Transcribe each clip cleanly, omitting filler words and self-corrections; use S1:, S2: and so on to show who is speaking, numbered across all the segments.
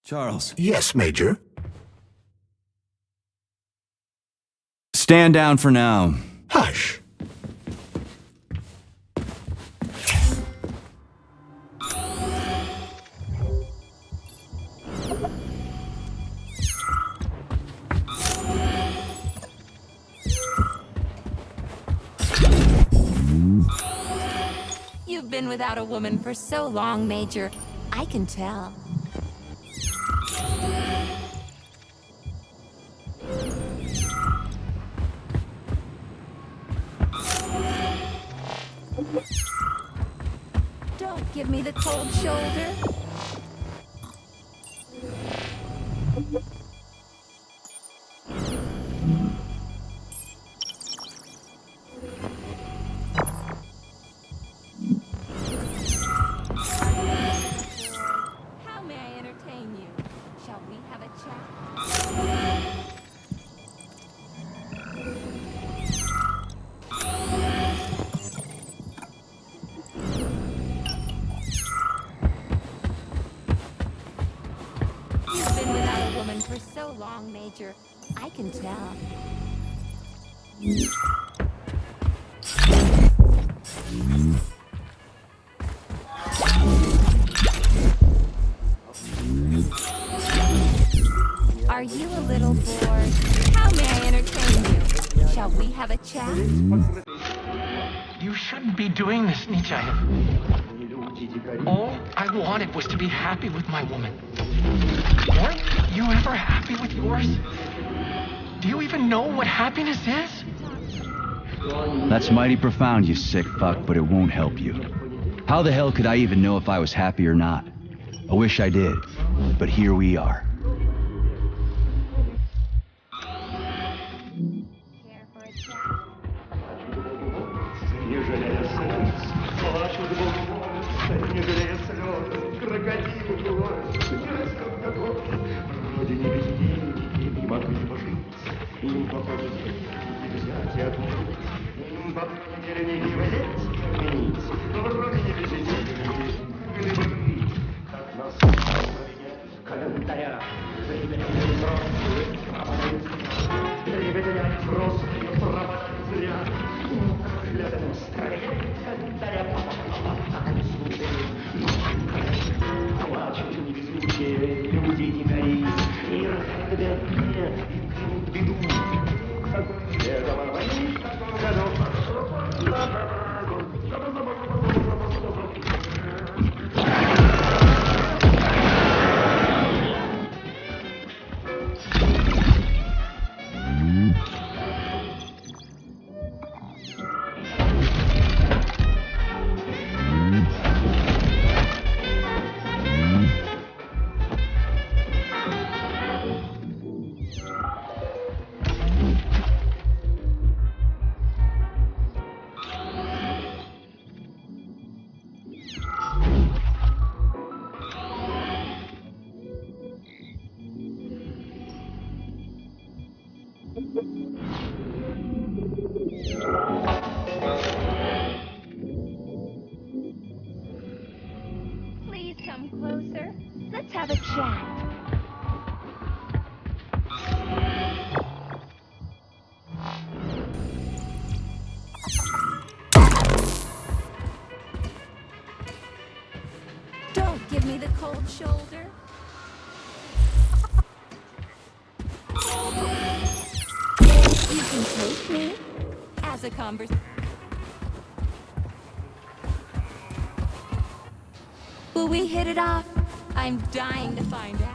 S1: Charles.
S2: Yes, Major.
S1: Stand down for now.
S2: Hush.
S3: You've been without a woman for so long, Major. I can tell. Don't give me the cold shoulder. How may I entertain you? Shall we have a chat? You've been without a woman for so long, Major. I can tell. Are you a little bored? How may I entertain you? Shall we have a chat?
S4: You shouldn't be doing this, Nichayev. All I wanted was to be happy with my woman. Weren't you ever happy with yours? Do you even know what happiness is?
S1: That's mighty profound, you sick fuck, but it won't help you. How the hell could I even know if I was happy or not? I wish I did, but here we are.
S3: Care for a chat? Please come closer. Let's have a chat. Don't give me the cold shoulder. You can take me as a conversation. Will we hit it off? I'm dying to find out.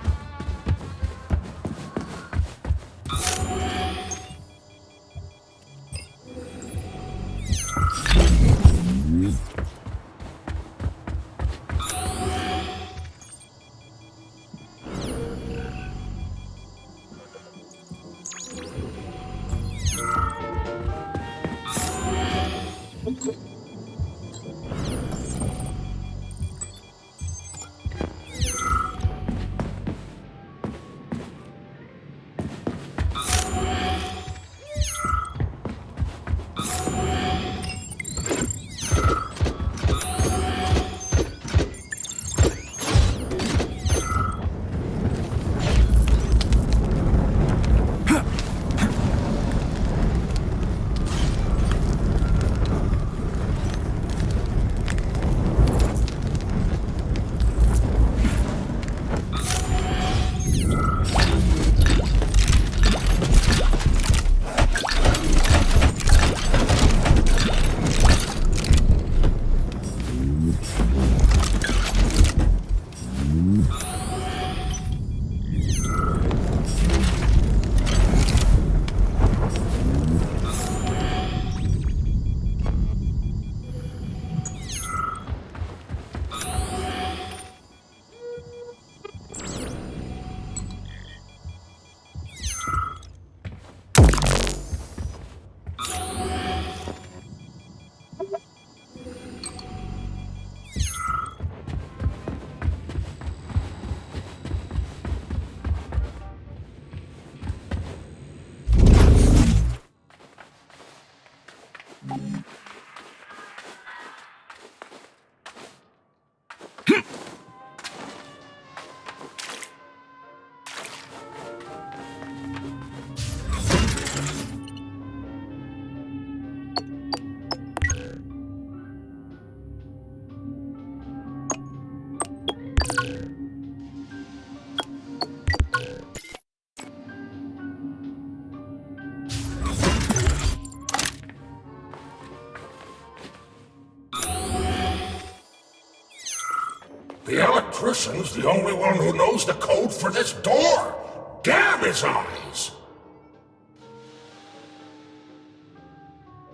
S2: electrician's the only one who knows the code for this door. Damn his eyes!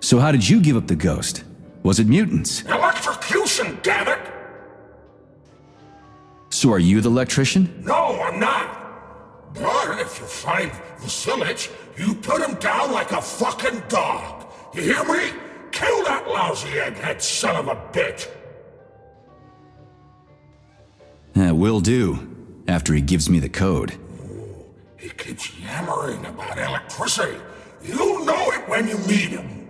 S1: So how did you give up the ghost? Was it mutants?
S2: Electrocution, damn it!
S1: So are you the electrician?
S2: No, I'm not. But if you find Vasilich, you put him down like a fucking dog. You hear me? Kill that lousy egghead son of a bitch!
S1: Will do. After he gives me the code.
S2: He keeps yammering about electricity. You'll know it when you meet him.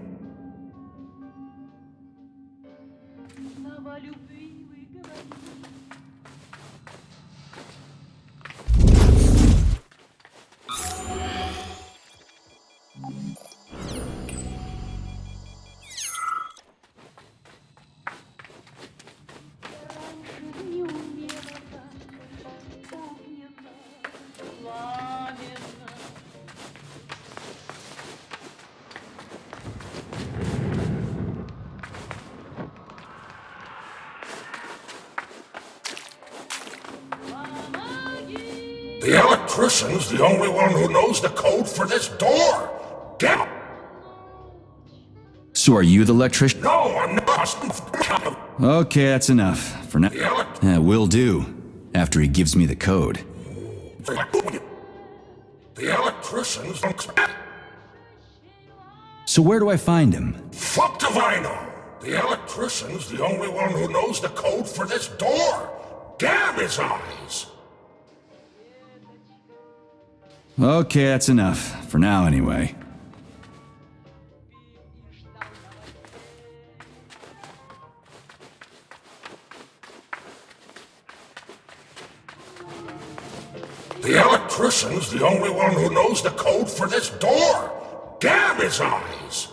S2: The electrician's the only one who knows the code for this door. Damn it!
S1: So are you the electrician?
S2: No, I'm not.
S1: Okay, that's enough. For now. Will do. After he gives me the code.
S2: The electrician's...
S1: So where do I find him?
S2: Fuck if I know. The electrician's the only one who knows the code for this door. Damn his eyes!
S1: Okay, that's enough. For now, anyway.
S2: The electrician's the only one who knows the code for this door. Damn his eyes!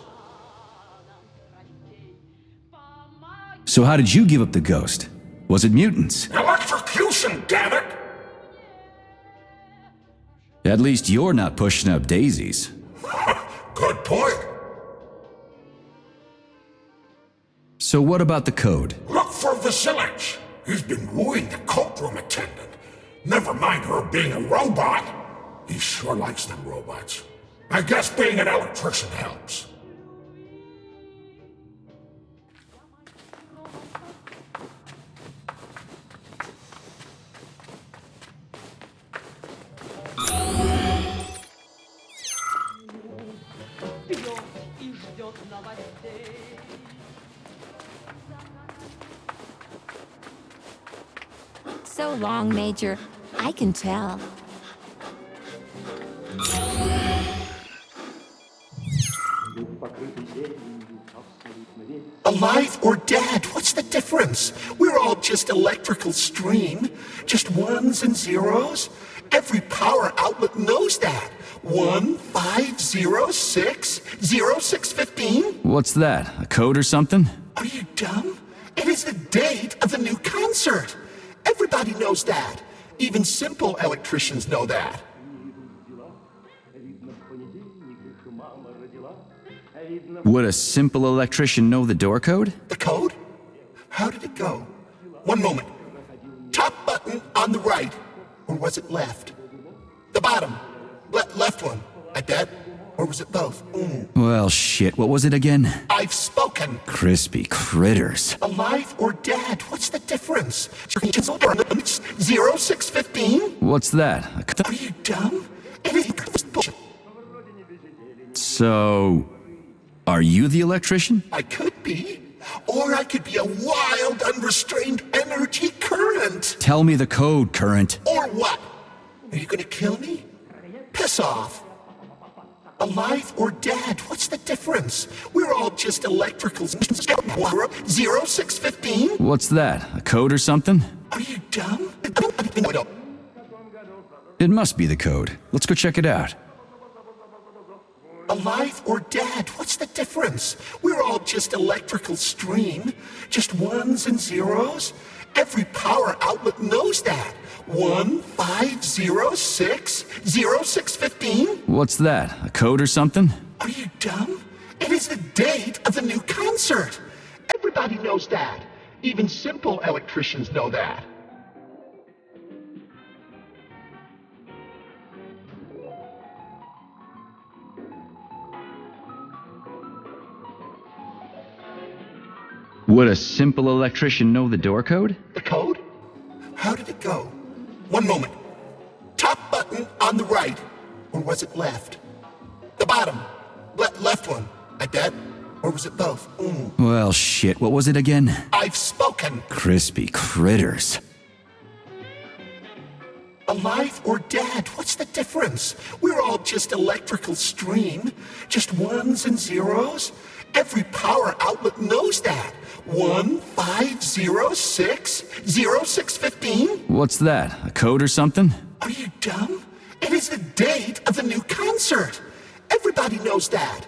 S1: So how did you give up the ghost? Was it mutants?
S2: Electrocution, damn it!
S1: At least you're not pushing up daisies.
S2: Good point.
S1: So what about the code?
S2: Look for Vasilich. He's been wooing the cult room attendant. Never mind her being a robot. He sure likes them robots. I guess being an electrician helps.
S3: So long, Major. I can tell.
S2: Alive or dead, what's the difference? We're all just electrical stream. Just ones and zeros. Every power outlet knows that. 15060615.
S1: What's that? A code or something?
S2: Are you dumb? It is the date of the new concert. Everybody knows that. Even simple electricians know that.
S1: Would a simple electrician know the door code?
S2: The code? How did it go? One moment. Top button on the right. Or was it left? The bottom. Left one. I bet. Or was it both?
S1: Well, shit, what was it again?
S2: I've spoken.
S1: Crispy critters.
S2: Alive or dead, what's the difference? 0615?
S1: What's that?
S2: Are you dumb? It is bullshit.
S1: So... are you the electrician?
S2: I could be. Or I could be a wild, unrestrained energy current.
S1: Tell me the code, Current.
S2: Or what? Are you gonna kill me? Piss off. Alive or dead, what's the difference? We're all just electricals. 0615?
S1: What's that? A code or something?
S2: Are you dumb?
S1: It must be the code. Let's go check it out.
S2: Alive or dead, what's the difference? We're all just electrical stream. Just ones and zeros. Every power outlet knows that. 15060615.
S1: What's that? A code or something?
S2: Are you dumb? It is the date of the new concert. Everybody knows that. Even simple electricians know that.
S1: Would a simple electrician know the door code?
S2: The code? How did it go? One moment. Top button on the right. Or was it left? The bottom. Left one. I bet. Or was it both?
S1: Well, shit, what was it again?
S2: I've spoken.
S1: Crispy critters.
S2: Alive or dead, what's the difference? We're all just electrical stream. Just ones and zeros. Every power outlet knows that. 15060615.
S1: What's that, a code or something?
S2: Are you dumb? It is the date of the new concert. Everybody knows that.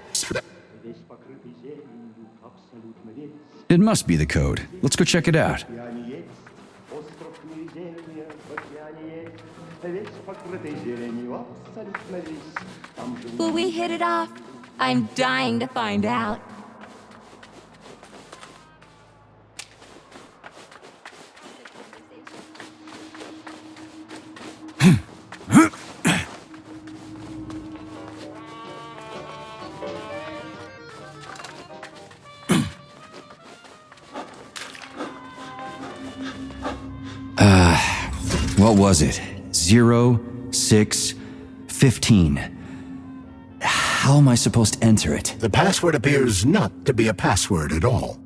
S1: It must be the code. Let's go check it out.
S3: Will we hit it off? I'm dying to find out.
S1: What was it? 0615. How am I supposed to enter it?
S2: The password appears not to be a password at all.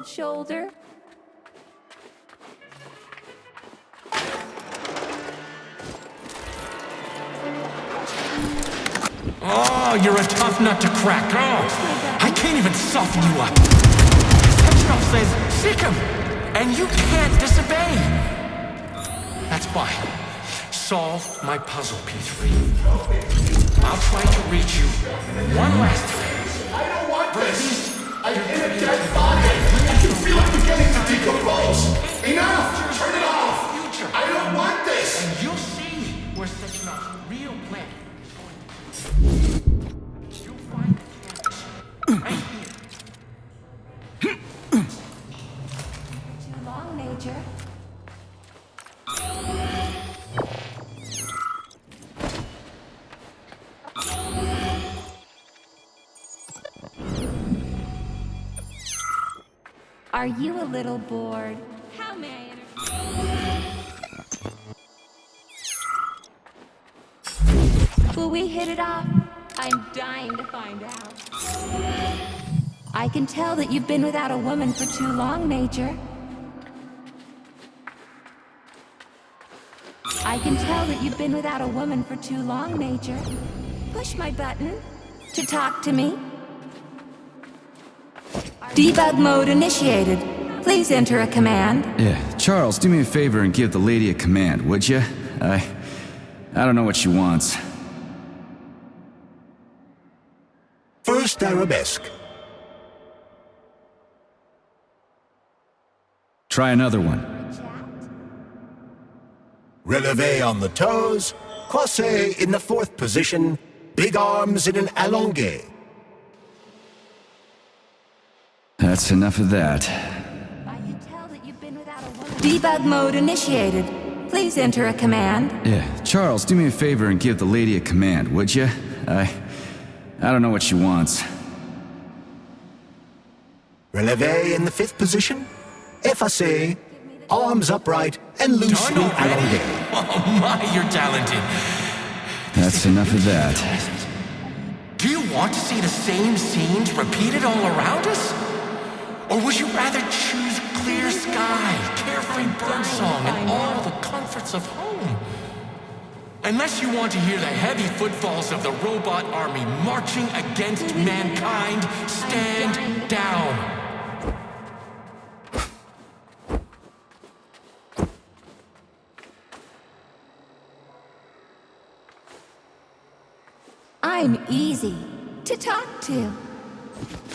S3: Shoulder.
S4: Oh, you're a tough nut to crack. Oh, I can't even soften you up. Sectional says, sick him, and you can't disobey. That's fine. Solve my puzzle piece for you. I'll try to reach you one last time.
S2: I don't want this! I'm in a dead body! I can feel it beginning to decompose! Enough! Turn it off! I don't want this!
S4: And you'll see where Sectional's real plan is going to be. You'll find the canvas right here.
S3: Too long, Major. Are you a little bored? How may I entertain? Will we hit it off? I'm dying to find out. I can tell that you've been without a woman for too long, Major. I can tell that you've been without a woman for too long, Major. Push my button to talk to me. Debug mode initiated. Please enter a command.
S1: Yeah, Charles, do me a favor and give the lady a command, would you? I don't know what she wants.
S2: First arabesque.
S1: Try another one.
S2: Releve on the toes. Croisé in the fourth position. Big arms in an allongé.
S1: That's enough of that.
S3: I can tell that you've been without a woman. Debug mode initiated. Please enter a command.
S1: Yeah, Charles, do me a favor and give the lady a command, would you? I don't know what she wants.
S2: Releve in the fifth position. Effacé. Arms upright and loose in an allongé.
S4: Oh my, you're talented.
S1: That's enough of that.
S4: Do you want to see the same scenes repeated all around us? Or would you rather choose clear skies? fine birdsong and all the comforts of home. Unless you want to hear the heavy footfalls of the robot army marching against mankind, stand down.
S3: I'm easy to talk to.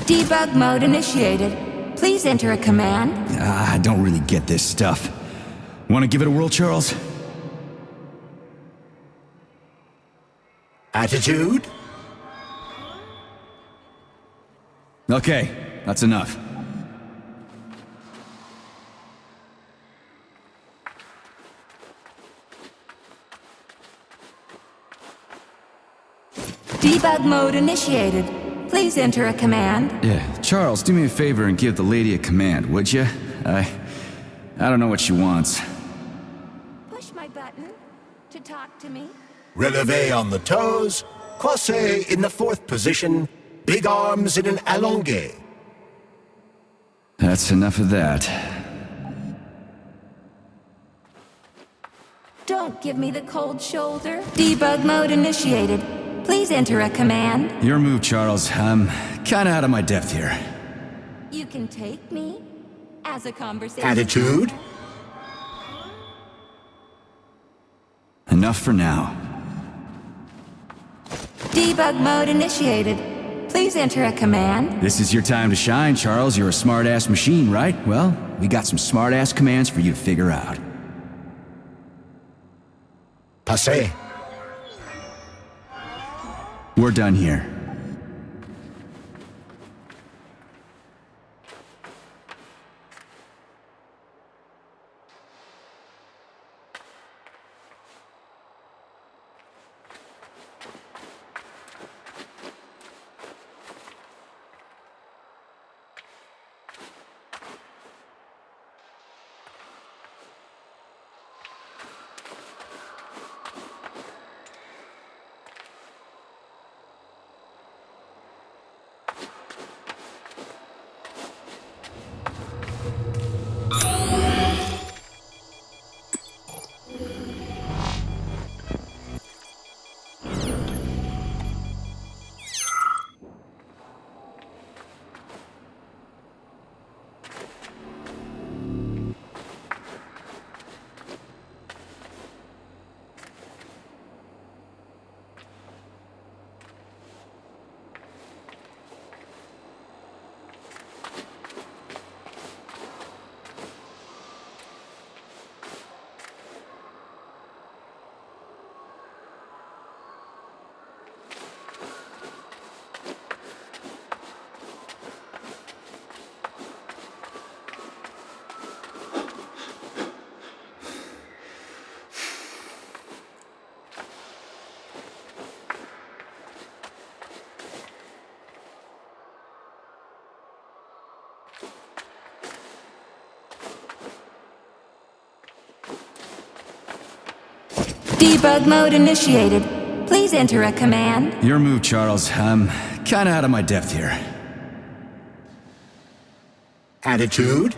S3: Debug mode initiated. Please enter a command.
S1: I don't really get this stuff. Want to give it a whirl, Charles?
S2: Attitude?
S1: Okay, that's enough.
S3: Debug mode initiated. Please enter a command.
S1: Yeah, Charles, do me a favor and give the lady a command, would you? I don't know what she wants.
S3: Push my button to talk to me.
S2: Releve on the toes, croisé in the fourth position, big arms in an allongé.
S1: That's enough of that.
S3: Don't give me the cold shoulder. Debug mode initiated. Please enter a command.
S1: Your move, Charles. I'm kinda out of my depth here.
S3: You can take me as a conversation.
S2: Attitude?
S1: Enough for now.
S3: Debug mode initiated. Please enter a command.
S1: This is your time to shine, Charles. You're a smart-ass machine, right? Well, we got some smart-ass commands for you to figure out.
S2: Passé.
S1: We're done here.
S3: Debug mode initiated. Please enter a command.
S1: Your move, Charles. I'm kinda out of my depth here.
S2: Attitude?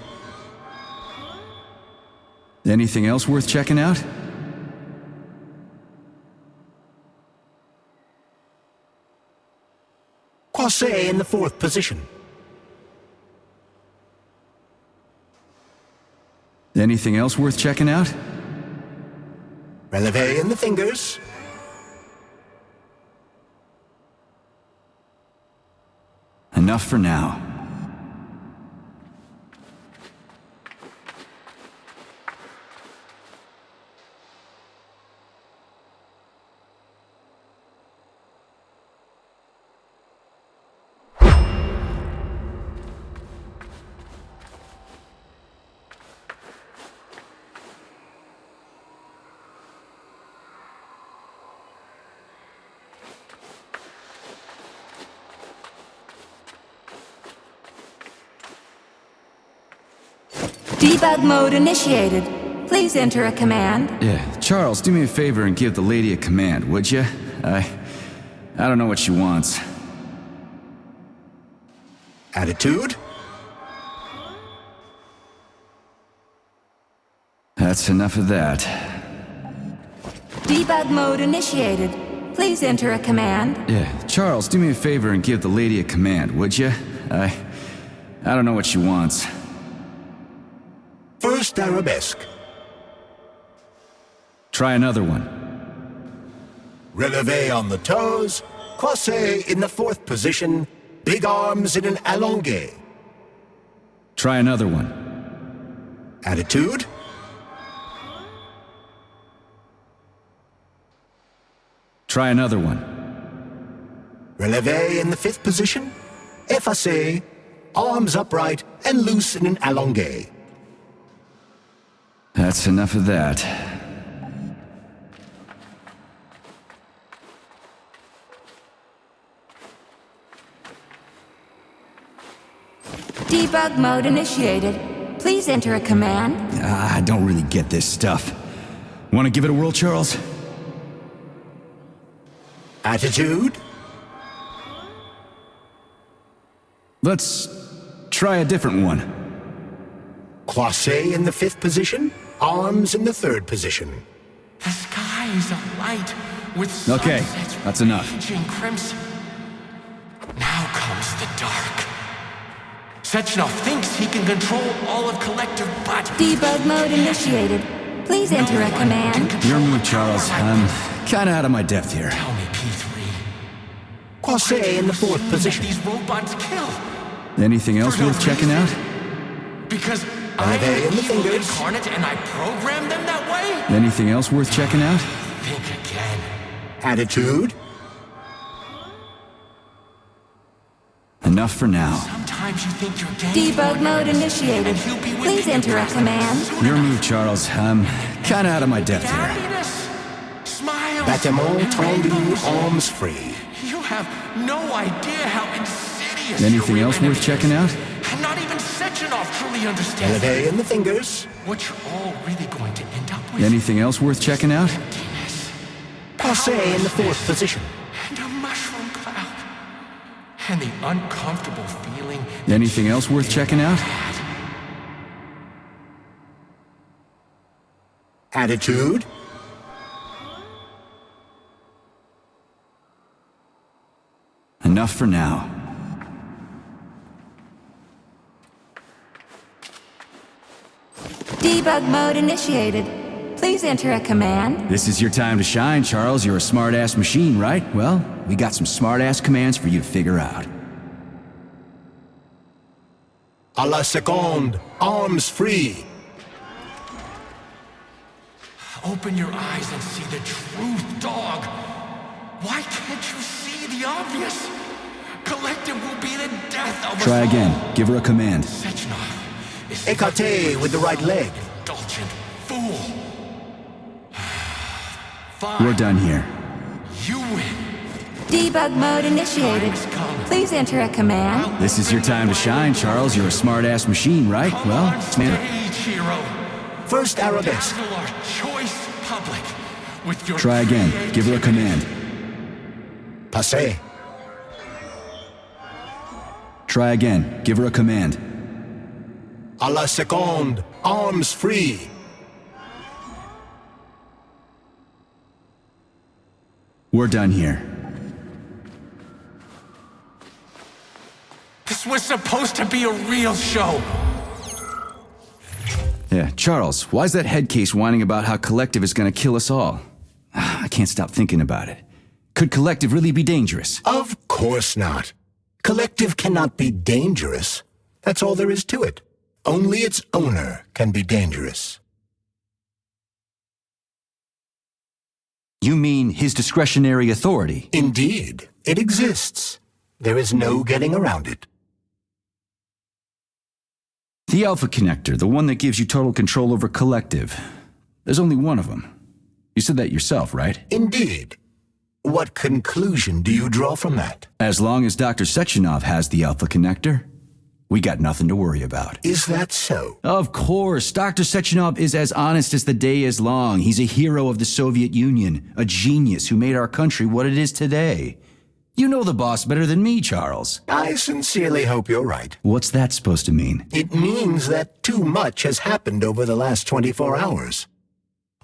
S1: Anything else worth checking out?
S2: Croisé in the fourth position.
S1: Anything else worth checking out?
S2: Releve in the fingers.
S1: Enough for now.
S3: Debug mode initiated. Please enter a command.
S1: Yeah, Charles, do me a favor and give the lady a command, would you? I don't know what she wants.
S2: Attitude?
S1: That's enough of that.
S3: Debug mode initiated. Please enter a command.
S1: Yeah, Charles, do me a favor and give the lady a command, would you? I don't know what she wants.
S2: First arabesque.
S1: Try another one.
S2: Releve on the toes. Croisé in the fourth position. Big arms in an allongé.
S1: Try another one.
S2: Attitude.
S1: Try another one.
S2: Releve in the fifth position. Effacé. Arms upright and loose in an allongé.
S1: That's enough of that.
S3: Debug mode initiated. Please enter a command.
S1: I don't really get this stuff. Want to give it a whirl, Charles?
S2: Attitude.
S1: Let's try a different one.
S2: Croisé in the fifth position. Arms in the third position.
S4: The sky is alight with
S1: Okay,
S4: sunsets
S1: that's enough.
S4: raging crimson. Now comes the dark. Sechenov thinks he can control all of Collective, but
S3: Debug mode initiated. Please enter a command.
S1: Your move, Charles. I'm kinda out of my depth here.
S4: Tell me, P3.
S2: Croisé in the fourth position.
S4: These robots kill.
S1: Anything else
S4: For no
S1: worth checking out?
S4: reason. Because
S2: Are
S4: I'm
S2: they in
S4: an
S2: the
S4: evil
S2: fingers?
S4: incarnate and I programmed them that way?
S1: Anything else worth checking out?
S4: Think again.
S2: Attitude.
S1: Enough for now.
S4: Sometimes you think you're gay.
S3: Debug mode initiated. Please enter a command.
S1: Your move, Charles. I'm kinda out of my depth here.
S4: Happiness. Smile.
S2: Battement
S4: and
S2: tendu,
S4: rainbows.
S2: arms free.
S4: You have no idea how insidious
S1: Anything
S4: your
S1: else
S4: enemy
S1: worth checking
S4: is.
S1: out?
S4: And not even Sechenov truly understands
S2: Releve in the fingers.
S4: what you're all really going to end up with.
S1: Anything else worth checking out?
S4: Emptiness.
S2: Croisé in the fourth position.
S4: And a mushroom cloud. And the uncomfortable feeling.
S1: Anything else worth checking out?
S2: Attitude.
S1: Enough for now.
S3: Debug mode initiated. Please enter a command.
S1: This is your time to shine, Charles. You're a smart-ass machine, right? Well, we got some smart-ass commands for you to figure out.
S2: A la seconde. Arms free.
S4: Open your eyes and see the truth, dog. Why can't you see the obvious? Collective will be the death of
S1: Try
S4: us all.
S1: again. Give her a command.
S4: Sechenov is
S2: Écarté with the right leg.
S4: indulgent fool. Fine.
S1: We're done here.
S4: You win.
S3: Debug mode initiated. Please enter a command.
S1: This is your time to shine, Charles. You're a smart-ass machine, right?
S4: Come
S1: Well,
S4: on
S1: man,
S4: stage, hero.
S2: First arabesque.
S4: Dazzle our choice public with your
S1: try again. Give her a command.
S2: Passé.
S1: Try again. Give her a command.
S2: A la seconde. Arms free.
S1: We're done here.
S4: This was supposed to be a real show.
S1: Yeah, Charles, why's that head case whining about how Collective is gonna kill us all? I can't stop thinking about it. Could Collective really be dangerous?
S2: Of course not. Collective cannot be dangerous. That's all there is to it. Only its owner can be dangerous.
S1: You mean his discretionary authority?
S2: Indeed, it exists. There is no getting around it.
S1: The Alpha Connector, the one that gives you total control over Collective. There's only one of them. You said that yourself, right?
S2: Indeed. What conclusion do you draw from that?
S1: As long as Dr. Sechenov has the Alpha Connector, we got nothing to worry about.
S2: Is that so?
S1: Of course, Dr. Sechenov is as honest as the day is long. He's a hero of the Soviet Union, a genius who made our country what it is today. You know the boss better than me, Charles.
S2: I sincerely hope you're right.
S1: What's that supposed to mean?
S2: It means that too much has happened over the last 24 hours.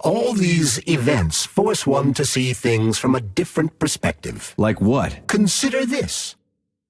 S2: All these events force one to see things from a different perspective.
S1: Like what?
S2: Consider this.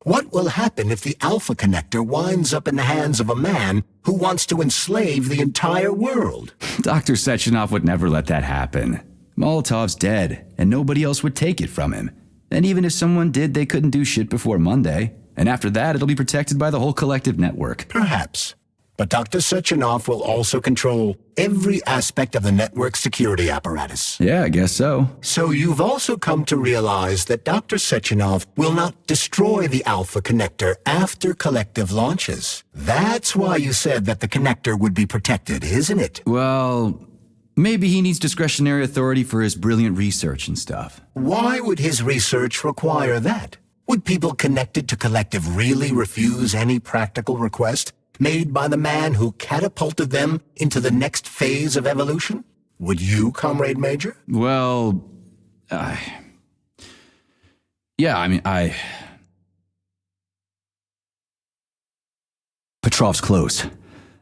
S2: What will happen if the Alpha Connector winds up in the hands of a man who wants to enslave the entire world?
S1: Dr. Sechenov would never let that happen. Molotov's dead, and nobody else would take it from him. And even if someone did, they couldn't do shit before Monday. And after that, it'll be protected by the whole collective network.
S2: Perhaps. But Dr. Sechenov will also control every aspect of the network security apparatus.
S1: Yeah, I guess so.
S2: So you've also come to realize that Dr. Sechenov will not destroy the Alpha Connector after collective launches. That's why you said that the connector would be protected, isn't it?
S1: Well, maybe he needs discretionary authority for his brilliant research and stuff.
S2: Why would his research require that? Would people connected to collective really refuse any practical request made by the man who catapulted them into the next phase of evolution? Would you, Comrade Major?
S1: Well, Petrov's close.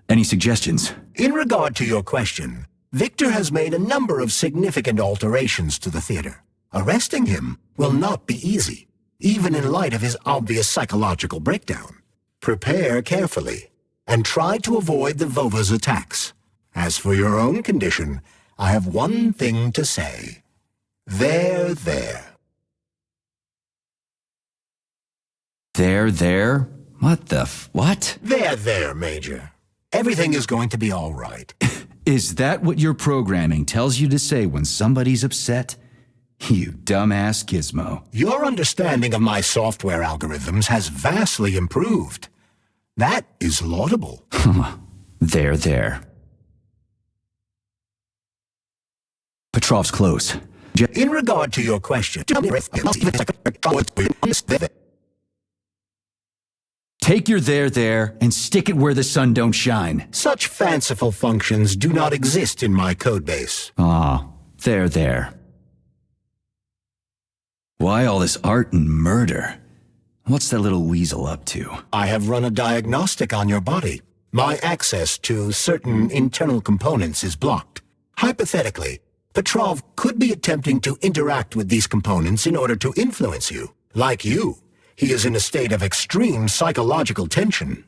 S1: Any suggestions?
S2: In regard to your question, Victor has made a number of significant alterations to the theater. Arresting him will not be easy, even in light of his obvious psychological breakdown. Prepare carefully, and try to avoid the Vova's attacks. As for your own condition, I have one thing to say. There.
S1: There? What the what?
S2: There, Major. Everything is going to be all right.
S1: Is that what your programming tells you to say when somebody's upset? You dumbass gizmo.
S2: Your understanding of my software algorithms has vastly improved. That is laudable.
S1: There. Petrov's close.
S2: In regard to your question,
S1: take your there and stick it where the sun don't shine.
S2: such fanciful functions do not exist in my codebase.
S1: There. Why all this art and murder? What's that little weasel up to?
S2: I have run a diagnostic on your body. My access to certain internal components is blocked. Hypothetically, Petrov could be attempting to interact with these components in order to influence you. Like you, he is in a state of extreme psychological tension.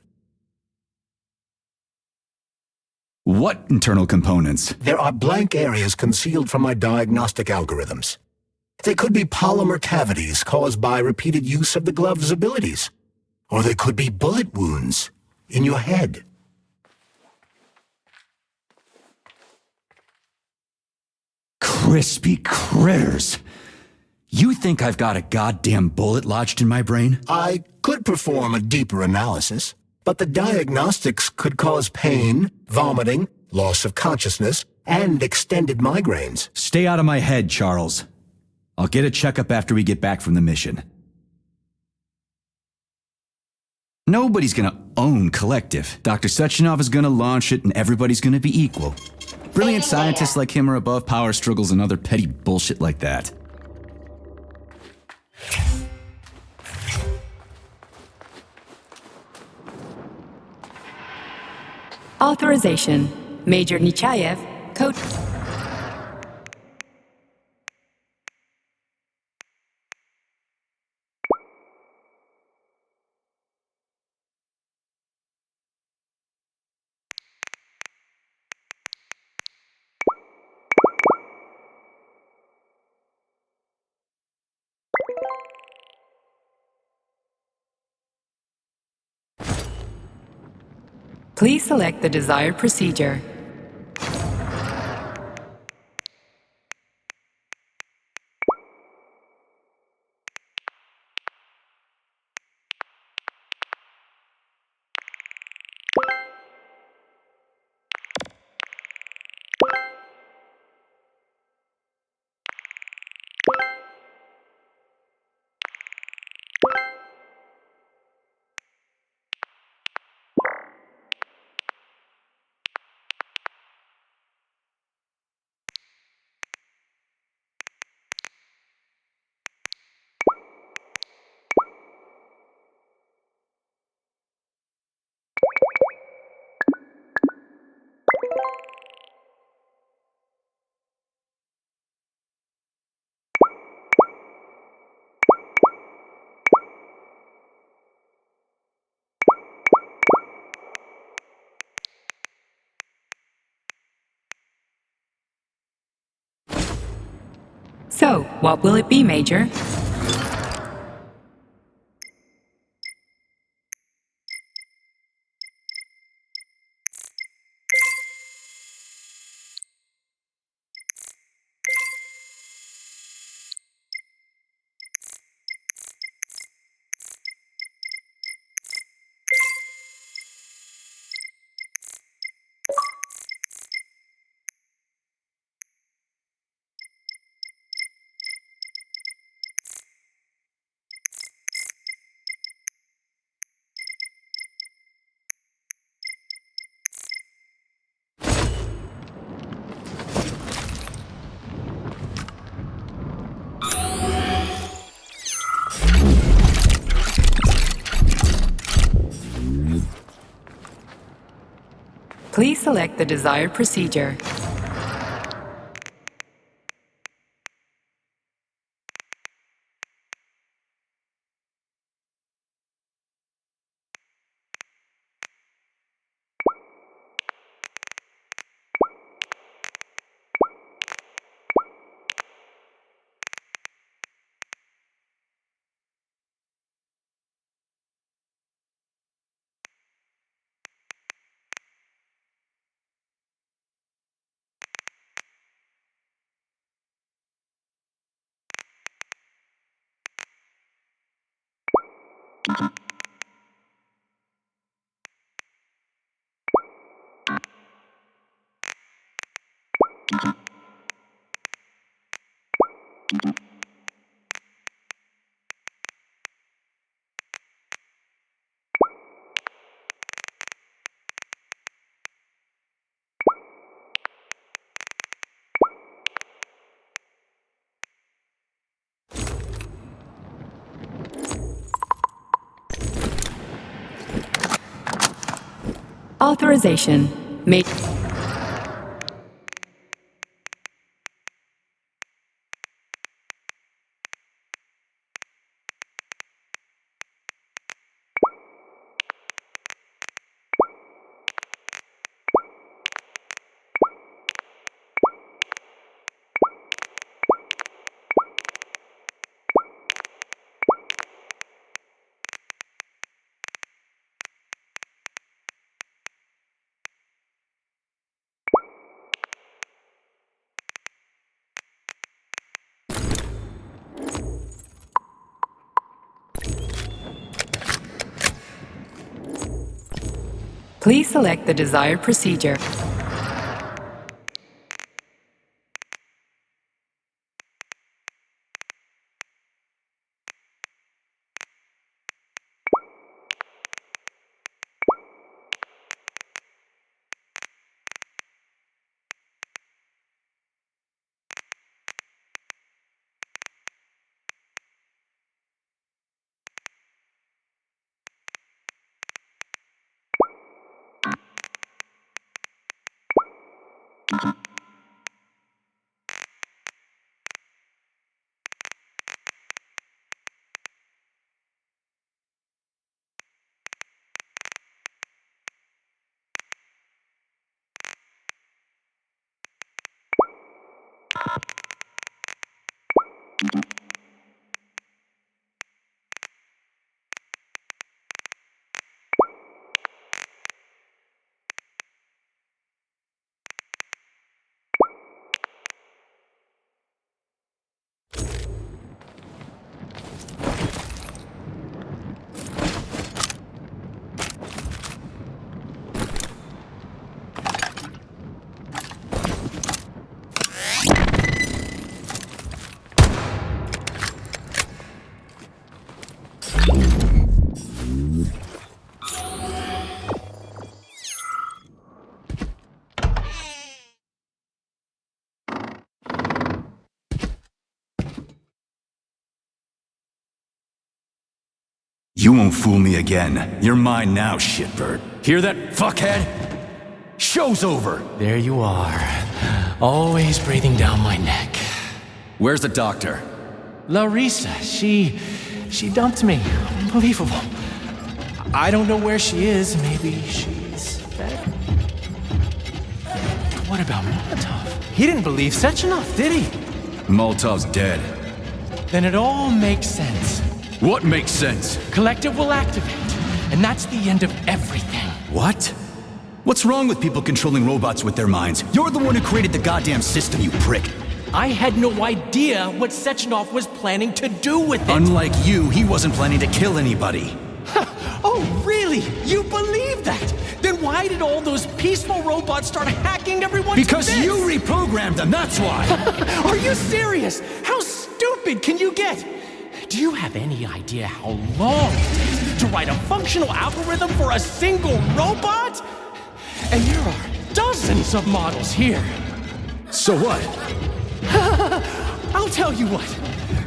S1: What internal components?
S2: There are blank areas concealed from my diagnostic algorithms. They could be polymer cavities caused by repeated use of the glove's abilities. Or they could be bullet wounds in your head.
S1: Crispy critters! You think I've got a goddamn bullet lodged in my brain?
S2: I could perform a deeper analysis, but the diagnostics could cause pain, vomiting, loss of consciousness, and extended migraines.
S1: Stay out of my head, Charles. I'll get a checkup after we get back from the mission. Nobody's gonna own Collective. Dr. Sechenov is gonna launch it and everybody's gonna be equal. Brilliant scientists like him are above power struggles and other petty bullshit like that.
S5: Authorization. Major Nechayev, code... Please select the desired procedure. So, what will it be, Major? Please select the desired procedure. Authorization. Please select the desired procedure.
S1: You won't fool me again. You're mine now, shitbird. Hear that, fuckhead? Show's over!
S4: There you are. Always breathing down my neck.
S1: Where's the doctor?
S4: Larissa, she dumped me. Unbelievable. I don't know where she is. Maybe she's dead. What about Molotov? He didn't believe Sechenov, did he?
S1: Molotov's dead.
S4: Then it all makes sense.
S1: What makes sense?
S4: Collective will activate, and that's the end of everything.
S1: What? What's wrong with people controlling robots with their minds? You're the one who created the goddamn system, you prick.
S4: I had no idea what Sechenov was planning to do with it.
S1: Unlike you, he wasn't planning to kill anybody.
S4: Oh, really? You believe that? Then why did all those peaceful robots start hacking everyone?
S1: Because you reprogrammed them, that's why!
S4: Are you serious? How stupid can you get? Do you have any idea how long it takes to write a functional algorithm for a single robot? And there are dozens of models here.
S1: So what?
S4: I'll tell you what.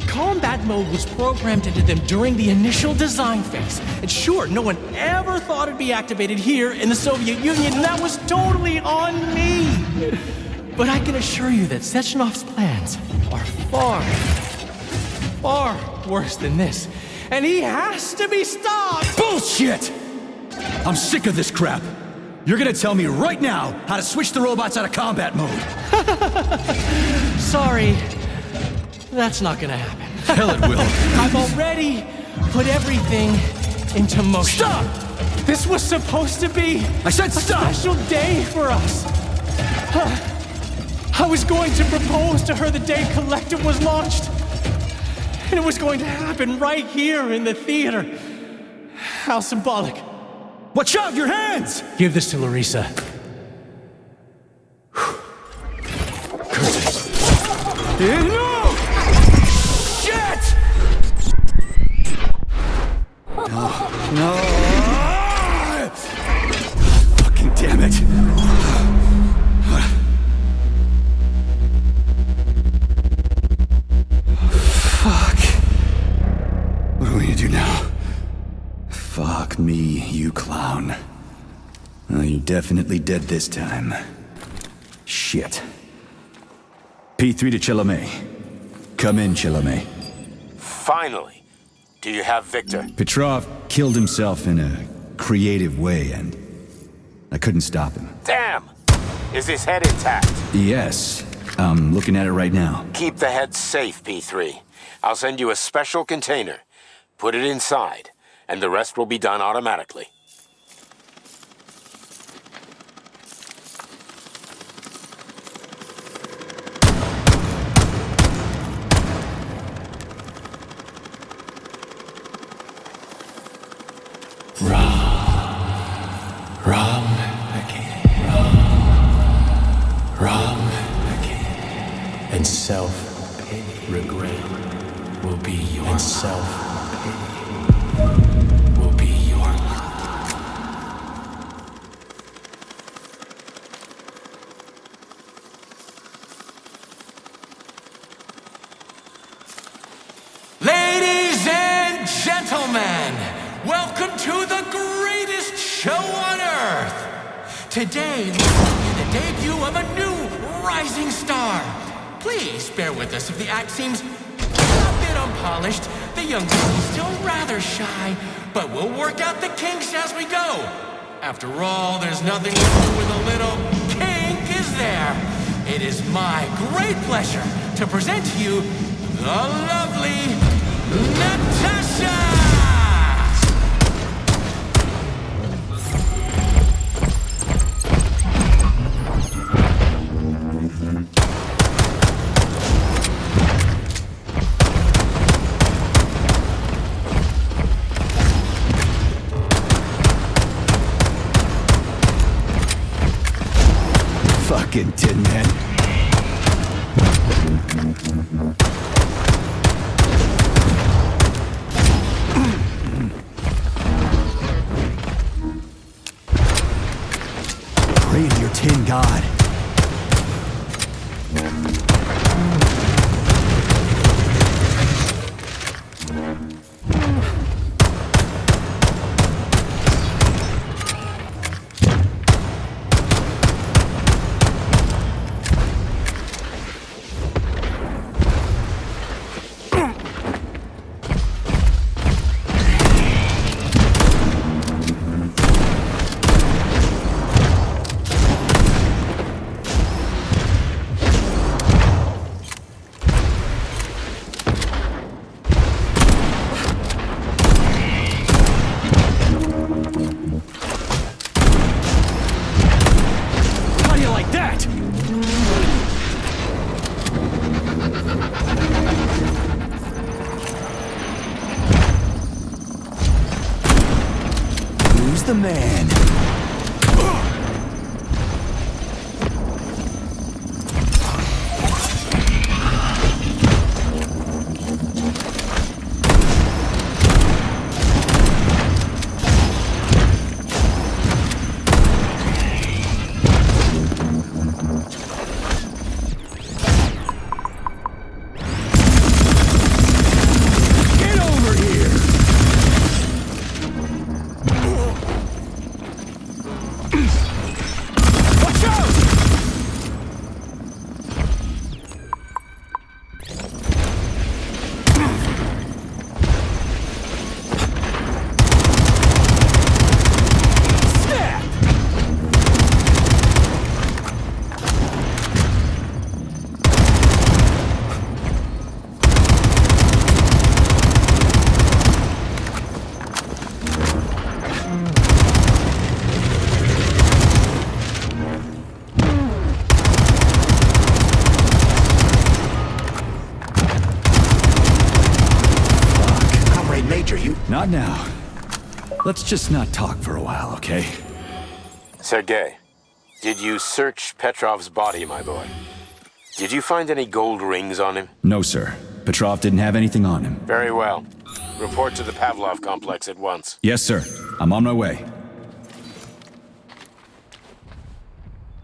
S4: Combat mode was programmed into them during the initial design phase. And sure, no one ever thought it'd be activated here in the Soviet Union, and that was totally on me. But I can assure you that Sechenov's plans are far, far worse than this. And he has to be stopped!
S1: Bullshit! I'm sick of this crap. You're gonna tell me right now how to switch the robots out of combat mode.
S4: Sorry, that's not gonna happen.
S1: Hell it will.
S4: I've already put everything into motion.
S1: Stop!
S4: This was supposed to be
S1: I said
S4: a
S1: stop!
S4: special day for us. I was going to propose to her the day Collective was launched. And it was going to happen right here in the theater. How symbolic.
S1: Watch out, your hands!
S4: Give this to Larissa.
S1: No! Shit! No. Fucking damn it. Fuck. What are we gonna do now? Fuck me, you clown. Oh, you're definitely dead this time. Shit. P3 to Chalamet. Come in, Chalamet.
S6: Finally. Do you have Victor?
S1: Petrov killed himself in a creative way, and I couldn't stop him.
S6: Damn! Is his head intact?
S1: Yes, I'm looking at it right now.
S6: Keep the head safe, P3. I'll send you a special container. Put it inside, and the rest will be done automatically.
S4: Ram again. Ram again. And self-pity, regret will be your and self-pity will be your lot. Ladies and gentlemen, welcome to the greatest show on Earth! Today, we bring you the debut of a new rising star. Please bear with us if the act seems a bit unpolished. The young lady's still rather shy, but we'll work out the kinks as we go. After all, there's nothing wrong with a little kink, is there? It is my great pleasure to present to you the lovely Natasha!
S1: Fucking Tin Man. Pray to your tin god. man! Not now. Let's just not talk for a while, okay?
S6: Sergei, did you search Petrov's body, my boy? Did you find any gold rings on him?
S1: No, sir. Petrov didn't have anything on him.
S6: Very well. Report to the Pavlov complex at once.
S1: Yes, sir. I'm on my way.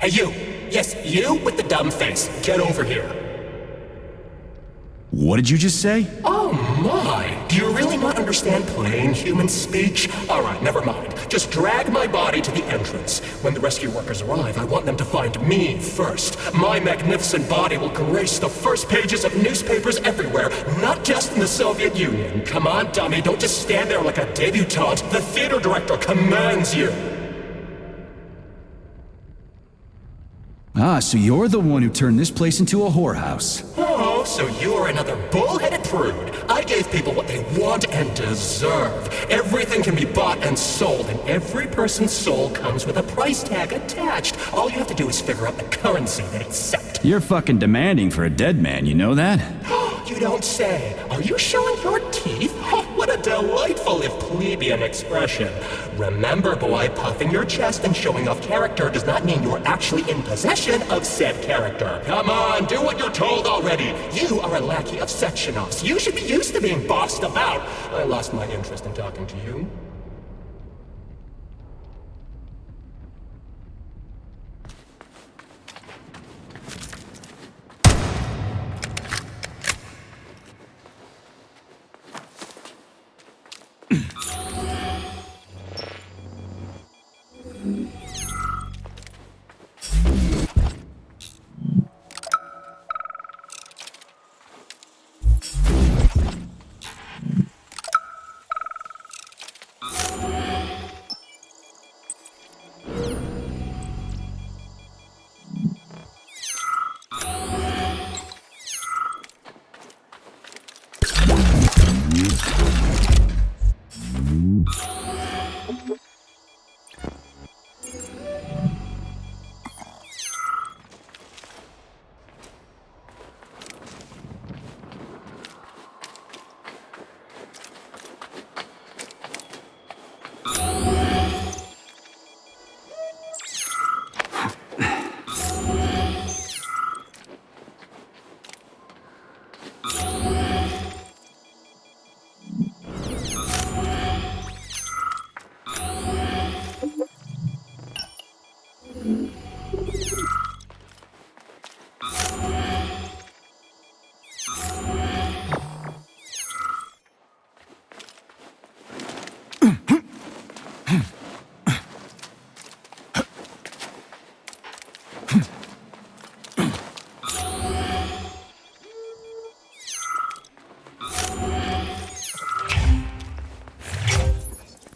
S2: Hey, you! Yes, you with the dumb face. Get over here.
S1: What did you just say?
S2: Oh my! Do you really not understand plain human speech? Alright, never mind. Just drag my body to the entrance. When the rescue workers arrive, I want them to find me first. My magnificent body will grace the first pages of newspapers everywhere, not just in the Soviet Union. Come on, dummy, don't just stand there like a debutante. The theater director commands you.
S1: Ah, so you're the one who turned this place into a whorehouse.
S2: Oh, so you're another bull-headed prude. I gave people what they want and deserve. Everything can be bought and sold, and every person's soul comes with a price tag attached. All you have to do is figure out the currency they accept.
S1: You're fucking demanding for a dead man, you know that?
S2: You don't say. Are you showing your teeth? Oh, what a delightful if plebeian expression. Remember, boy, puffing your chest and showing off character does not mean you're actually in possession of said character. Come on, do what you're told already. You are a lackey of Sectionov's. You should be used to being bossed about. I lost my interest in talking to you.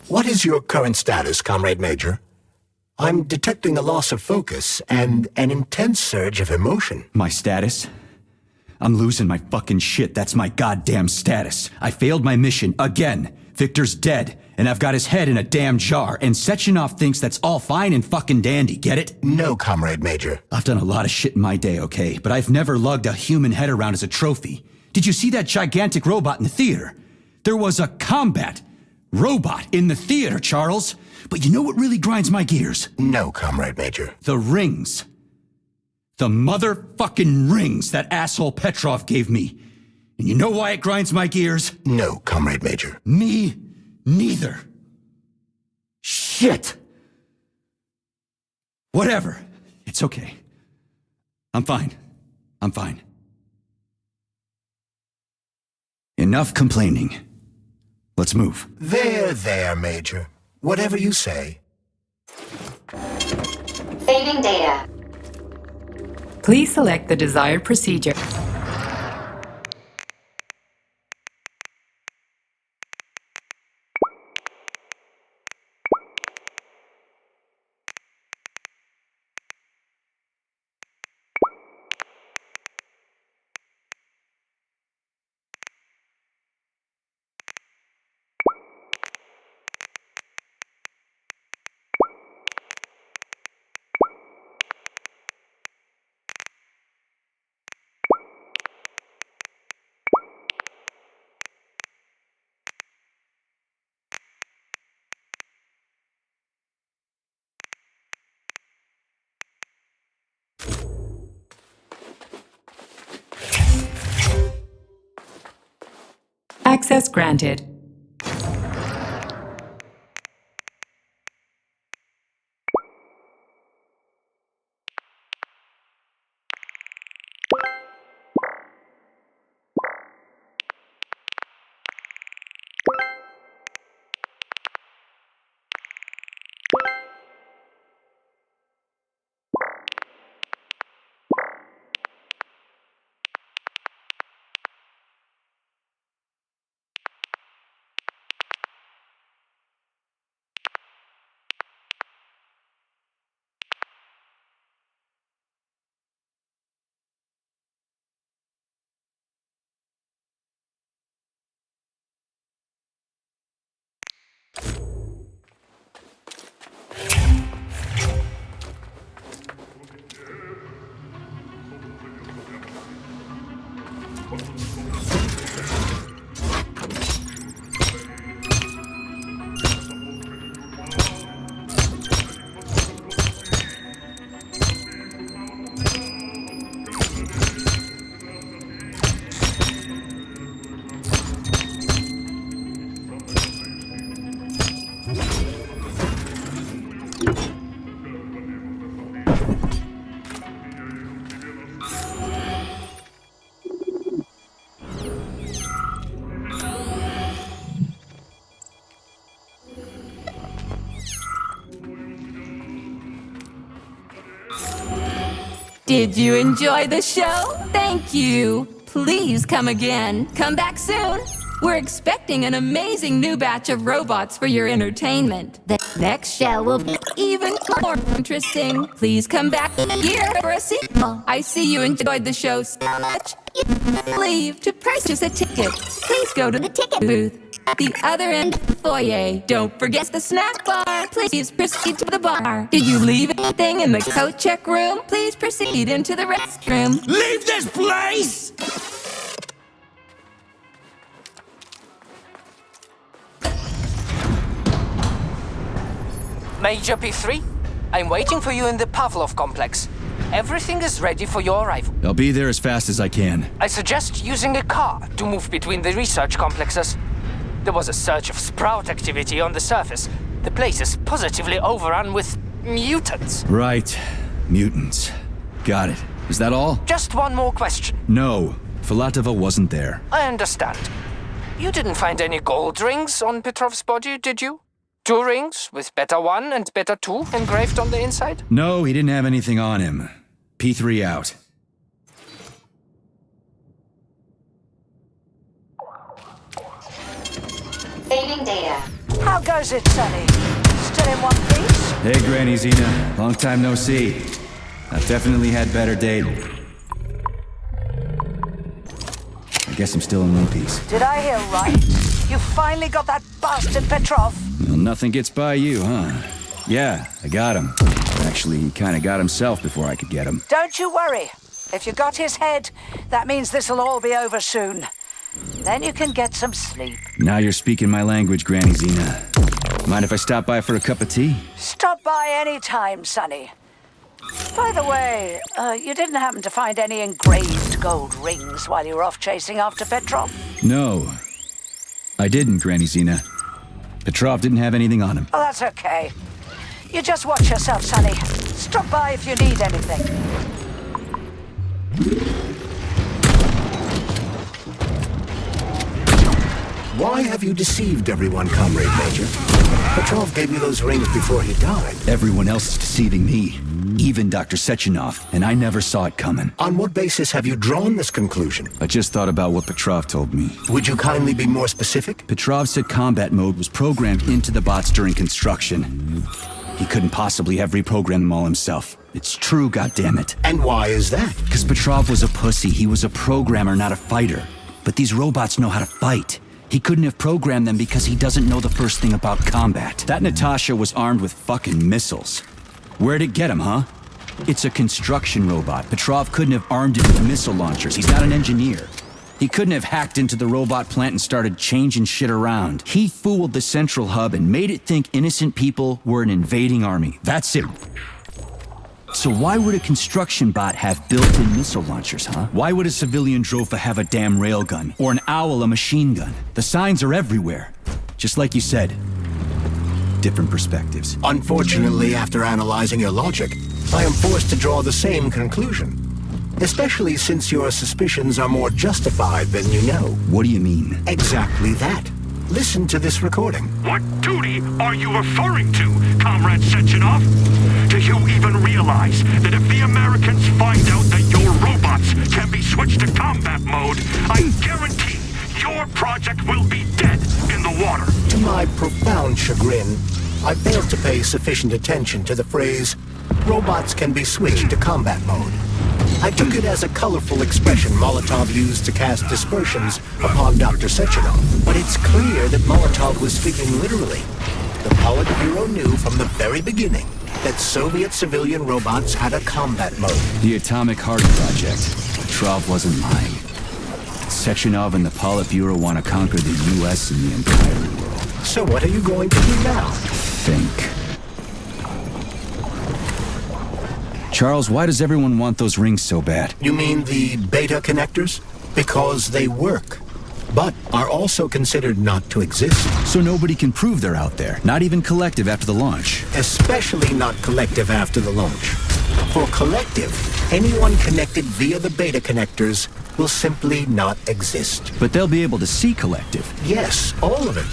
S2: What is your current status, Comrade Major? I'm detecting a loss of focus and an intense surge of emotion.
S1: My status? I'm losing my fucking shit. That's my goddamn status. I failed my mission again. Victor's dead, and I've got his head in a damn jar, and Sechenov thinks that's all fine and fucking dandy, get it?
S2: No, Comrade Major.
S1: I've done a lot of shit in my day, okay, but I've never lugged a human head around as a trophy. Did you see that gigantic robot in the theater? There was a combat robot in the theater, Charles. But you know what really grinds my gears?
S2: No, Comrade Major.
S1: The rings. The motherfucking rings that asshole Petrov gave me. And you know why it grinds my gears?
S2: No, Comrade Major.
S1: Me neither. Shit. Whatever. It's okay. I'm fine. I'm fine. Enough complaining. Let's move.
S2: There, Major. Whatever you say.
S7: Saving data.
S5: Please select the desired procedure. Access granted.
S3: Did you enjoy the show? Thank you. Please come again. Come back soon. We're expecting an amazing new batch of robots for your entertainment. The next show will be even more interesting. Please come back here for a sequel. I see you enjoyed the show so much. Leave to purchase a ticket. Please go to the ticket booth at the other end of the foyer. Don't forget the snack bar. Please proceed to the bar. Did you leave anything in the coat check room? Please proceed into the restroom.
S1: Leave this place!
S8: Major P3, I'm waiting for you in the Pavlov complex. Everything is ready for your arrival.
S1: I'll be there as fast as I can.
S8: I suggest using a car to move between the research complexes. There was a surge of sprout activity on the surface. The place is positively overrun with mutants.
S1: Right. Mutants. Got it. Is that all?
S8: Just one more question.
S1: No. Filatova wasn't there.
S8: I understand. You didn't find any gold rings on Petrov's body, did you? 2 rings with Beta 1 and Beta 2 engraved on the inside?
S1: No, he didn't have anything on him. P3 out.
S7: Saving data.
S9: How goes it, Sonny? Still in one piece?
S1: Hey, Granny Xena. Long time no see. I've definitely had better dating. I guess I'm still in one piece.
S9: Did I hear right? You finally got that bastard Petrov?
S1: Well, nothing gets by you, huh? Yeah, I got him. Actually, he kinda got himself before I could get him.
S9: Don't you worry. If you got his head, that means this'll all be over soon. Then you can get some sleep.
S1: Now you're speaking my language, Granny Xena. Mind if I stop by for a cup of tea?
S9: Stop by any time, Sonny. By the way, you didn't happen to find any engraved gold rings while you were off chasing after Petrov?
S1: No. I didn't, Granny Zena. Petrov didn't have anything on him.
S9: Oh, that's okay. You just watch yourself, Sonny. Stop by if you need anything.
S2: Why have you deceived everyone, Comrade Major? Petrov gave you those rings before he died.
S1: Everyone else is deceiving me. Even Dr. Sechenov, and I never saw it coming.
S2: On what basis have you drawn this conclusion?
S1: I just thought about what Petrov told me.
S2: Would you kindly be more specific?
S1: Petrov said combat mode was programmed into the bots during construction. He couldn't possibly have reprogrammed them all himself. It's true, goddammit.
S2: And why is that?
S1: Because Petrov was a pussy. He was a programmer, not a fighter. But these robots know how to fight. He couldn't have programmed them because he doesn't know the first thing about combat. That Natasha was armed with fucking missiles. Where'd it get him, huh? It's a construction robot. Petrov couldn't have armed it with missile launchers. He's not an engineer. He couldn't have hacked into the robot plant and started changing shit around. He fooled the central hub and made it think innocent people were an invading army. That's it. So why would a construction bot have built-in missile launchers, huh? Why would a civilian Drofa have a damn railgun? Or an owl a machine gun? The signs are everywhere. Just like you said. Different perspectives.
S2: Unfortunately, after analyzing your logic, I am forced to draw the same conclusion. Especially since your suspicions are more justified than you know.
S1: What do you mean?
S2: Exactly that. Listen to this recording.
S10: What duty are you referring to, Comrade Sechenov? Do you even realize that if the Americans find out that your robots can be switched to combat mode, I guarantee your project will be dead in the water?
S2: To my profound chagrin, I failed to pay sufficient attention to the phrase, robots can be switched to combat mode. I took it as a colorful expression Molotov used to cast dispersions upon Dr. Sechenov. But it's clear that Molotov was speaking literally. The Politburo knew from the very beginning that Soviet civilian robots had a combat mode.
S1: The Atomic Heart Project. Petrov wasn't lying. Sechenov and the Politburo want to conquer the U.S. and the entire world.
S2: So what are you going to do now?
S1: Think. Charles, why does everyone want those rings so bad?
S2: You mean the beta connectors? Because they work, but are also considered not to exist.
S1: So nobody can prove they're out there, not even Collective after the launch.
S2: Especially not Collective after the launch. For Collective, anyone connected via the beta connectors will simply not exist.
S1: But they'll be able to see Collective.
S2: Yes, all of it.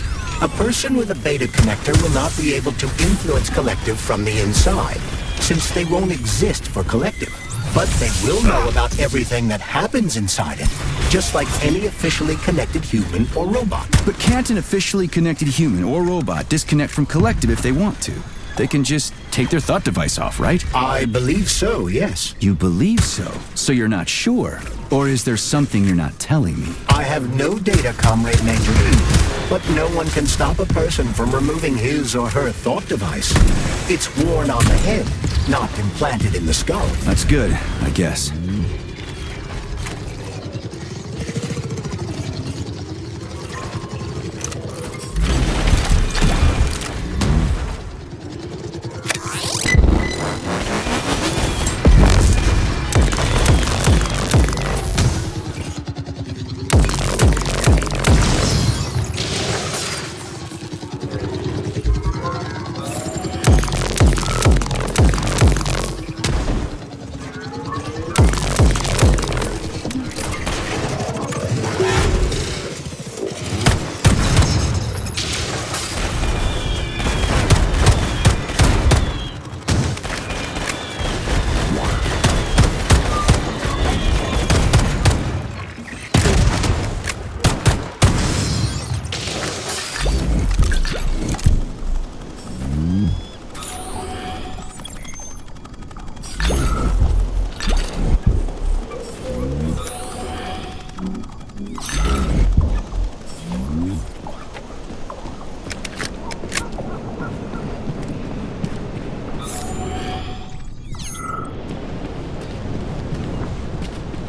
S2: A person with a beta connector will not be able to influence Collective from the inside, since they won't exist for Collective. But they will know about everything that happens inside it, just like any officially connected human or robot.
S1: But can't an officially connected human or robot disconnect from Collective if they want to? They can just take their thought device off, right?
S2: I believe so, yes.
S1: You believe so? So you're not sure? Or is there something you're not telling me?
S2: I have no data, Comrade Major. But no one can stop a person from removing his or her thought device. It's worn on the head, not implanted in the skull.
S1: That's good, I guess.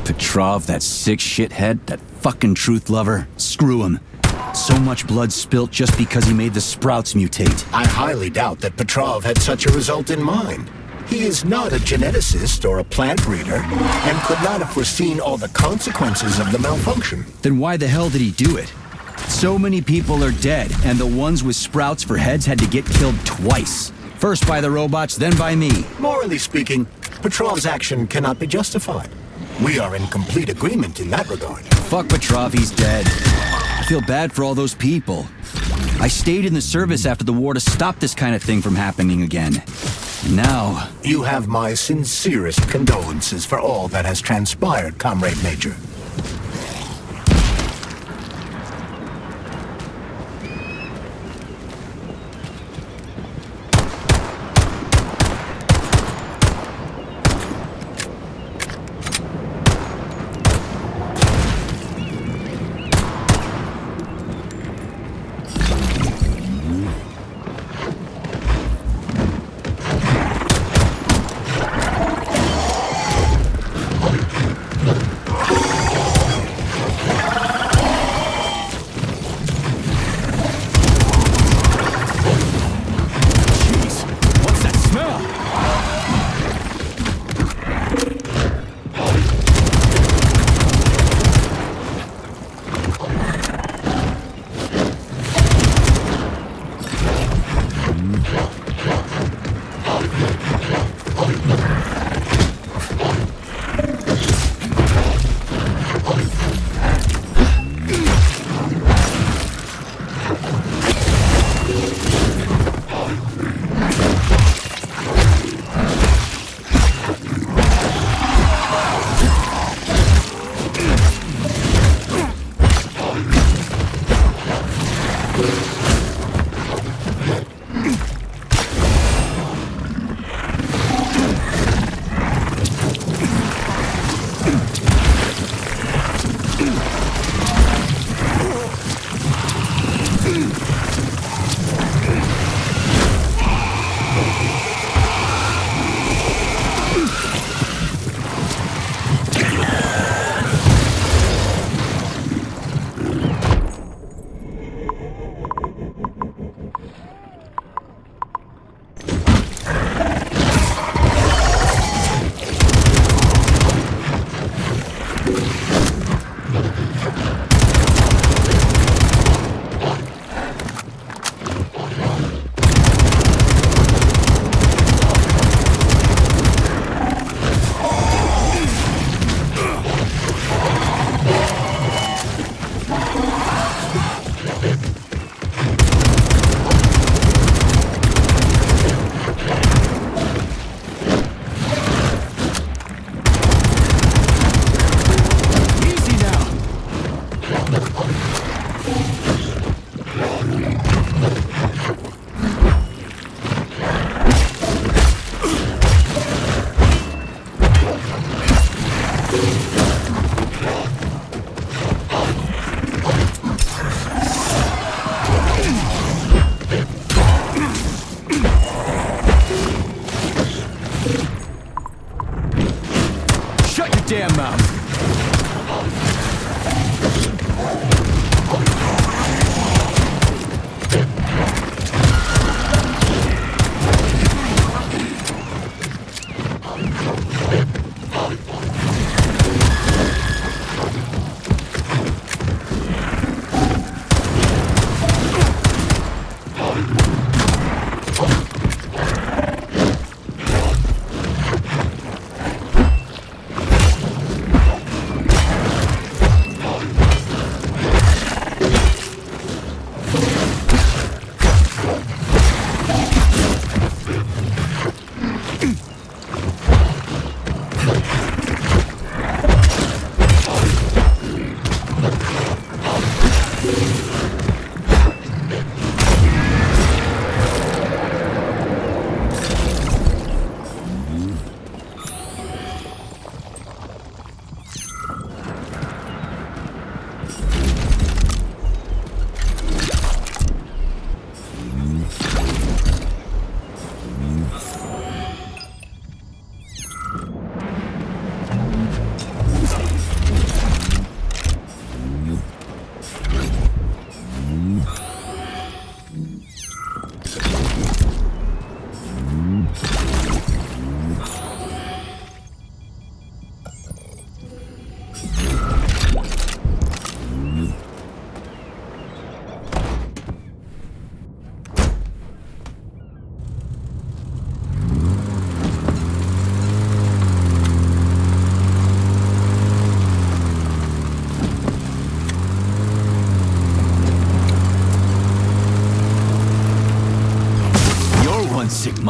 S1: Petrov, that sick shithead, that fucking truth lover. Screw him. So much blood spilt just because he made the sprouts mutate.
S2: I highly doubt that Petrov had such a result in mind. He is not a geneticist or a plant breeder, and could not have foreseen all the consequences of the malfunction.
S1: Then why the hell did he do it? So many people are dead, and the ones with sprouts for heads had to get killed twice. First by the robots, then by me.
S2: Morally speaking, Petrov's action cannot be justified. We are in complete agreement in that regard.
S1: Fuck Petrov, he's dead. I feel bad for all those people. I stayed in the service after the war to stop this kind of thing from happening again. And now...
S2: You have my sincerest condolences for all that has transpired, Comrade Major.
S1: Damn mouth.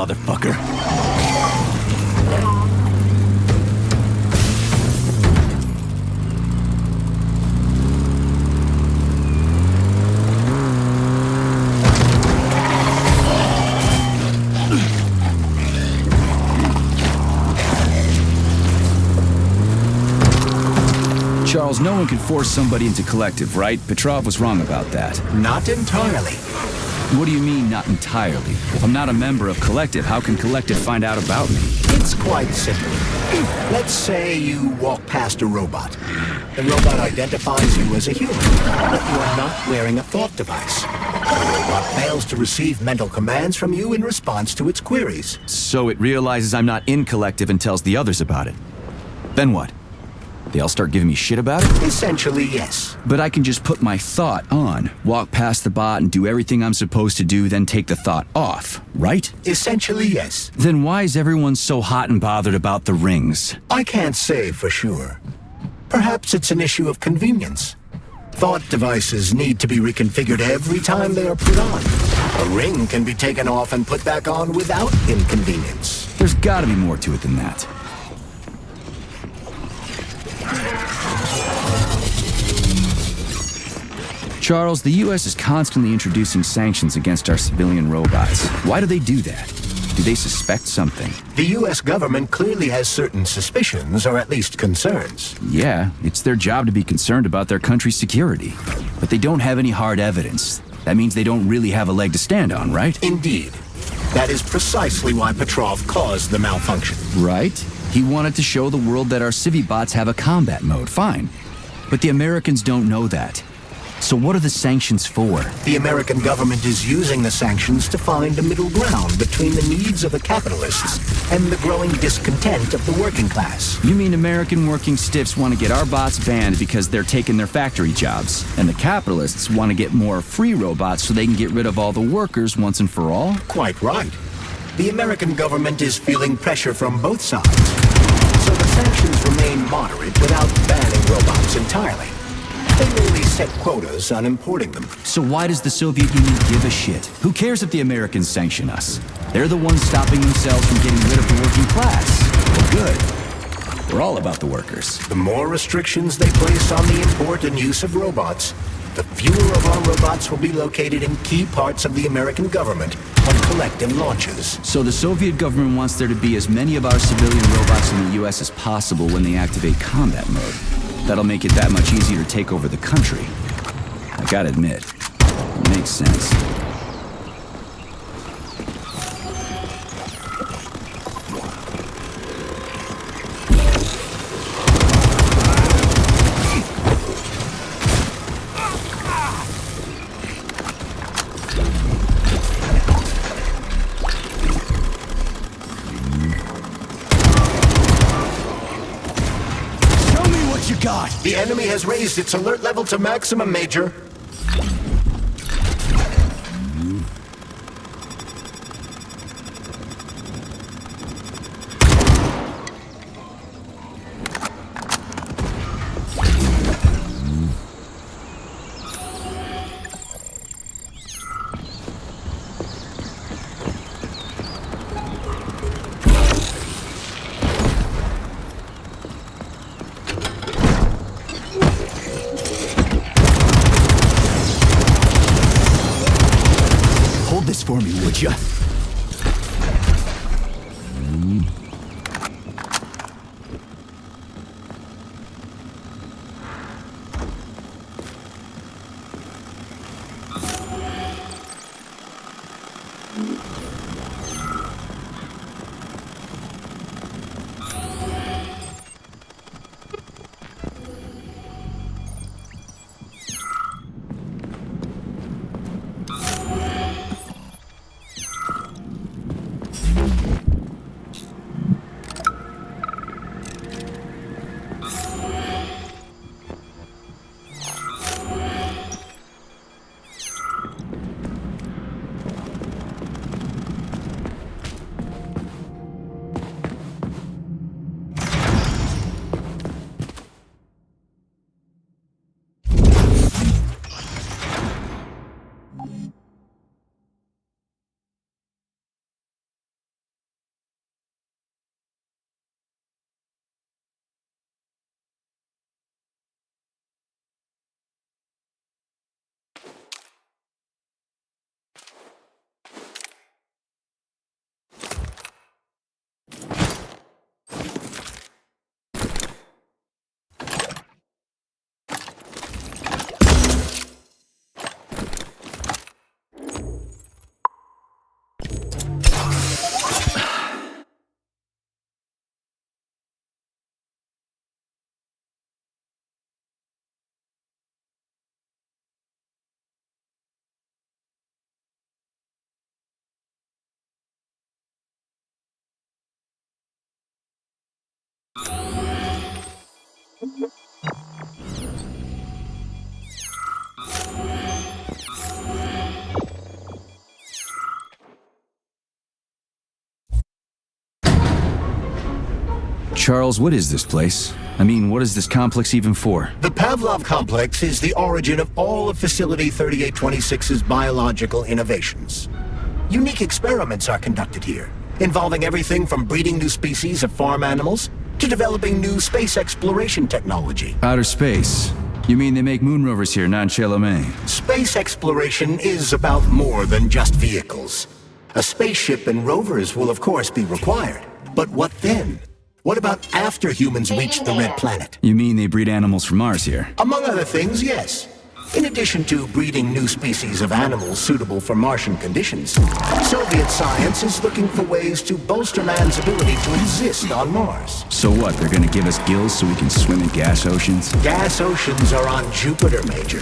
S1: motherfucker. Charles, no one can force somebody into Collective, right? Petrov was wrong about that.
S2: Not entirely.
S1: What do you mean, not entirely? If I'm not a member of Collective, how can Collective find out about me?
S2: It's quite simple. Let's say you walk past a robot. The robot identifies you as a human, but you are not wearing a thought device. The robot fails to receive mental commands from you in response to its queries.
S1: So it realizes I'm not in Collective and tells the others about it. Then what? They all start giving me shit about it?
S2: Essentially, yes.
S1: But I can just put my thought on, walk past the bot and do everything I'm supposed to do, then take the thought off, right?
S2: Essentially, yes.
S1: Then why is everyone so hot and bothered about the rings?
S2: I can't say for sure. Perhaps it's an issue of convenience. Thought devices need to be reconfigured every time they are put on. A ring can be taken off and put back on without inconvenience.
S1: There's gotta be more to it than that. Charles, the U.S. is constantly introducing sanctions against our civilian robots. Why do they do that? Do they suspect something?
S2: The U.S. government clearly has certain suspicions, or at least concerns.
S1: Yeah, it's their job to be concerned about their country's security. But they don't have any hard evidence. That means they don't really have a leg to stand on, right?
S2: Indeed. That is precisely why Petrov caused the malfunction.
S1: Right? He wanted to show the world that our Civi-bots have a combat mode, fine. But the Americans don't know that. So what are the sanctions for?
S2: The American government is using the sanctions to find a middle ground between the needs of the capitalists and the growing discontent of the working class.
S1: You mean American working stiffs want to get our bots banned because they're taking their factory jobs, and the capitalists want to get more free robots so they can get rid of all the workers once and for all?
S2: Quite right. The American government is feeling pressure from both sides. So the sanctions remain moderate without banning robots entirely. They merely set quotas on importing them.
S1: So why does the Soviet Union give a shit? Who cares if the Americans sanction us? They're the ones stopping themselves from getting rid of the working class. Well, good. We're all about the workers.
S2: The more restrictions they place on the import and use of robots, the fewer of our robots will be located in key parts of the American government when Collective launches.
S1: So the Soviet government wants there to be as many of our civilian robots in the U.S. as possible when they activate combat mode. That'll make it that much easier to take over the country. I gotta admit, it makes sense. God.
S2: The enemy has raised its alert level to maximum, Major.
S1: For me, would ya? Charles, what is this place? I mean, what is this complex even for?
S2: The Pavlov complex is the origin of all of Facility 3826's biological innovations. Unique experiments are conducted here, involving everything from breeding new species of farm animals to developing new space exploration technology.
S1: Outer space? You mean they make moon rovers here, not in Chalamet?
S2: Space exploration is about more than just vehicles. A spaceship and rovers will of course be required. But what then? What about after humans reach the Red Planet?
S1: You mean they breed animals from Mars here?
S2: Among other things, yes. In addition to breeding new species of animals suitable for Martian conditions, Soviet science is looking for ways to bolster man's ability to exist on Mars.
S1: So what, they're gonna give us gills so we can swim in gas oceans?
S2: Gas oceans are on Jupiter, Major.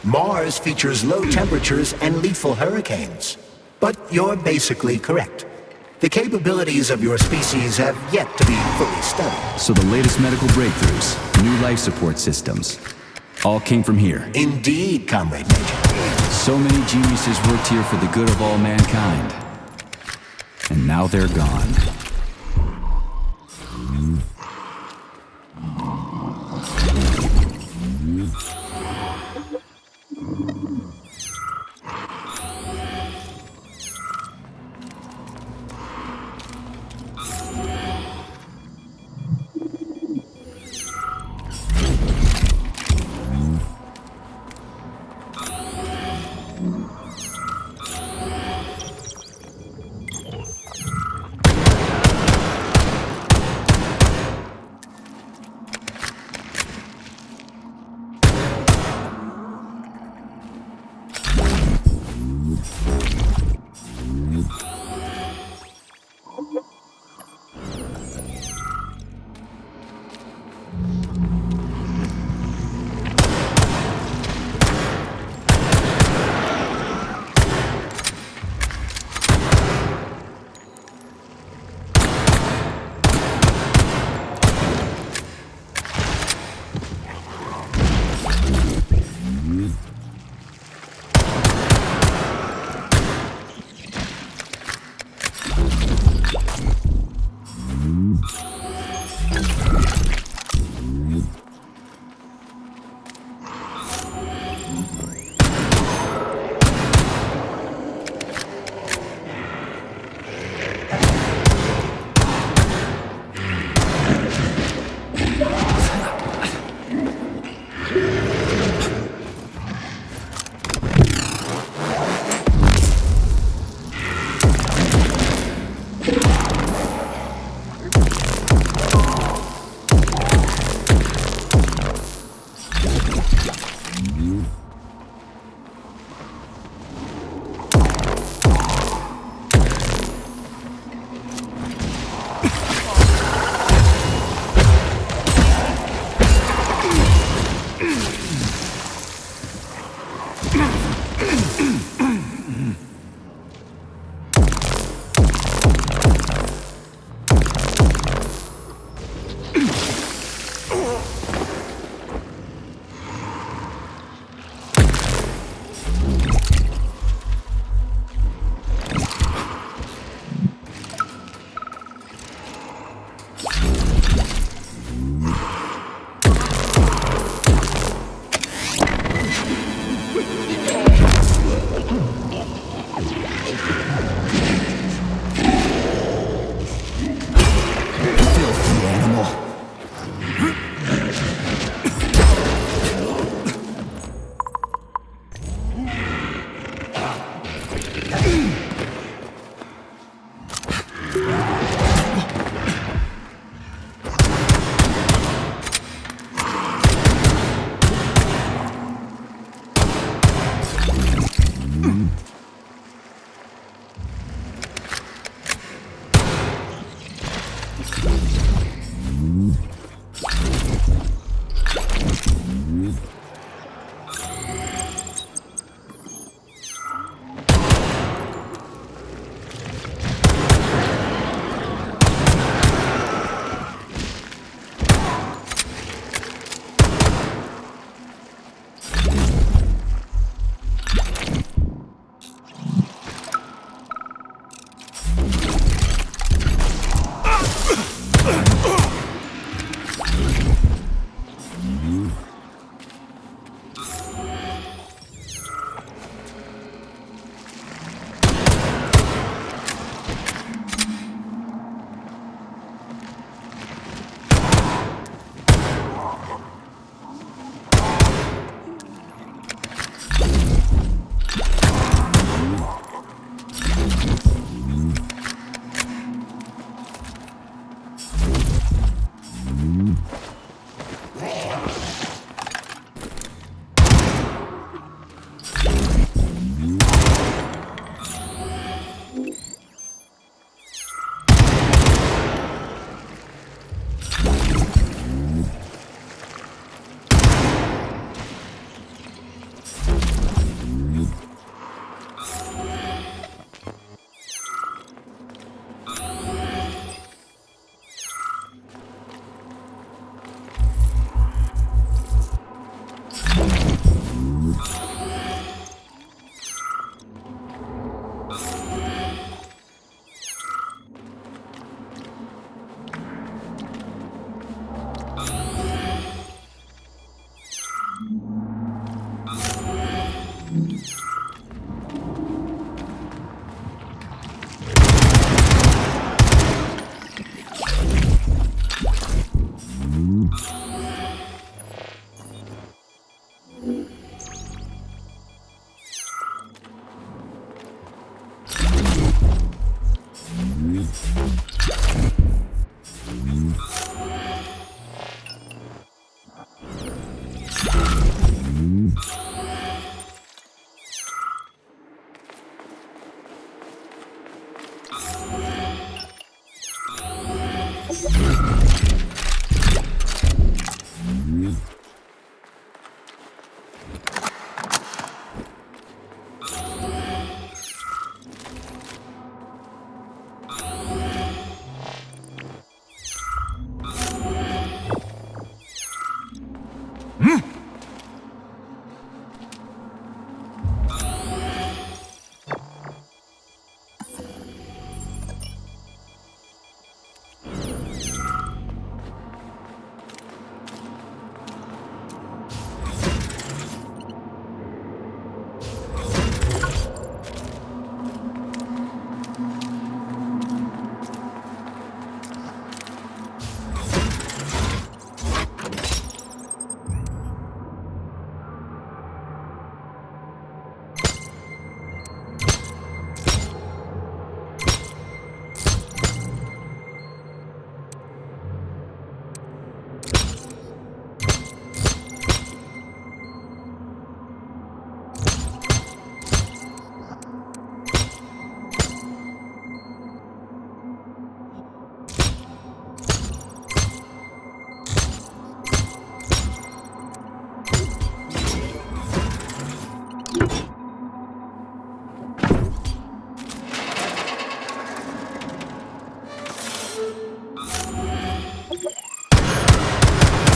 S2: Mars features low temperatures and lethal hurricanes. But you're basically correct. The capabilities of your species have yet to be fully studied.
S1: So the latest medical breakthroughs, new life support systems, all came from here.
S2: Indeed, Comrade Major.
S1: So many geniuses worked here for the good of all mankind. And now they're gone.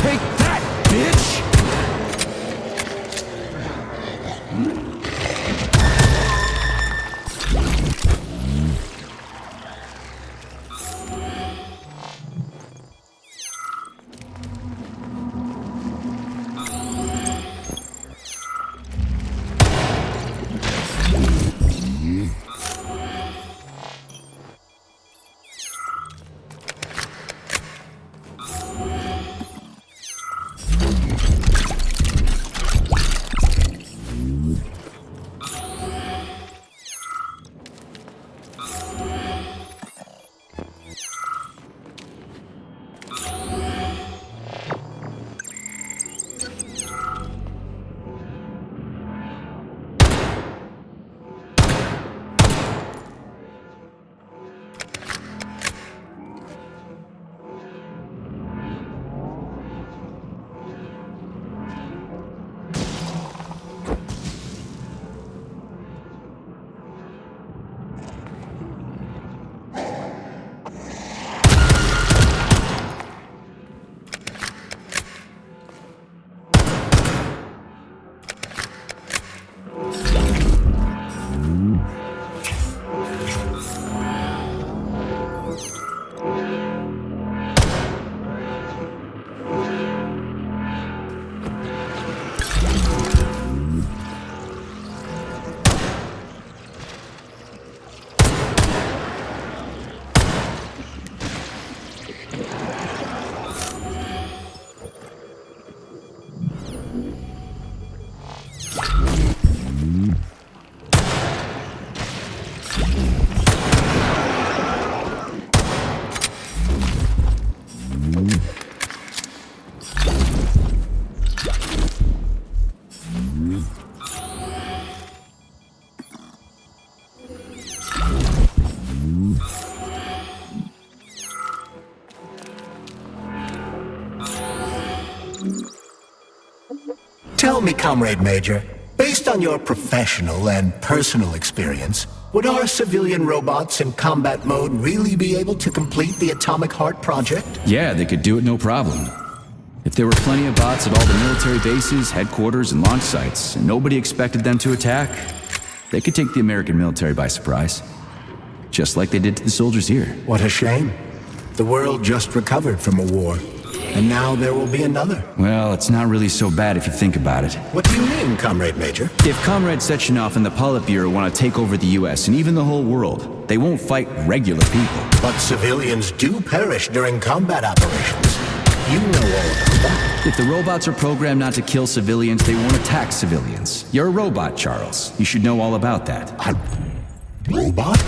S1: Take that, bitch!
S2: Tell me, Comrade Major, based on your professional and personal experience, would our civilian robots in combat mode really be able to complete the Atomic Heart project?
S1: Yeah, they could do it no problem. If there were plenty of bots at all the military bases, headquarters, and launch sites, and nobody expected them to attack, they could take the American military by surprise. Just like they did to the soldiers here.
S2: What a shame. The world just recovered from a war, and now there will be another.
S1: Well, it's not really so bad if you think about it.
S2: What do you mean, Comrade Major?
S1: If Comrade Sechenov and the Politburo want to take over the US and even the whole world, they won't fight regular people.
S2: But civilians do perish during combat operations. You know all about that.
S1: If the robots are programmed not to kill civilians, they won't attack civilians. You're a robot, Charles. You should know all about that.
S2: A robot?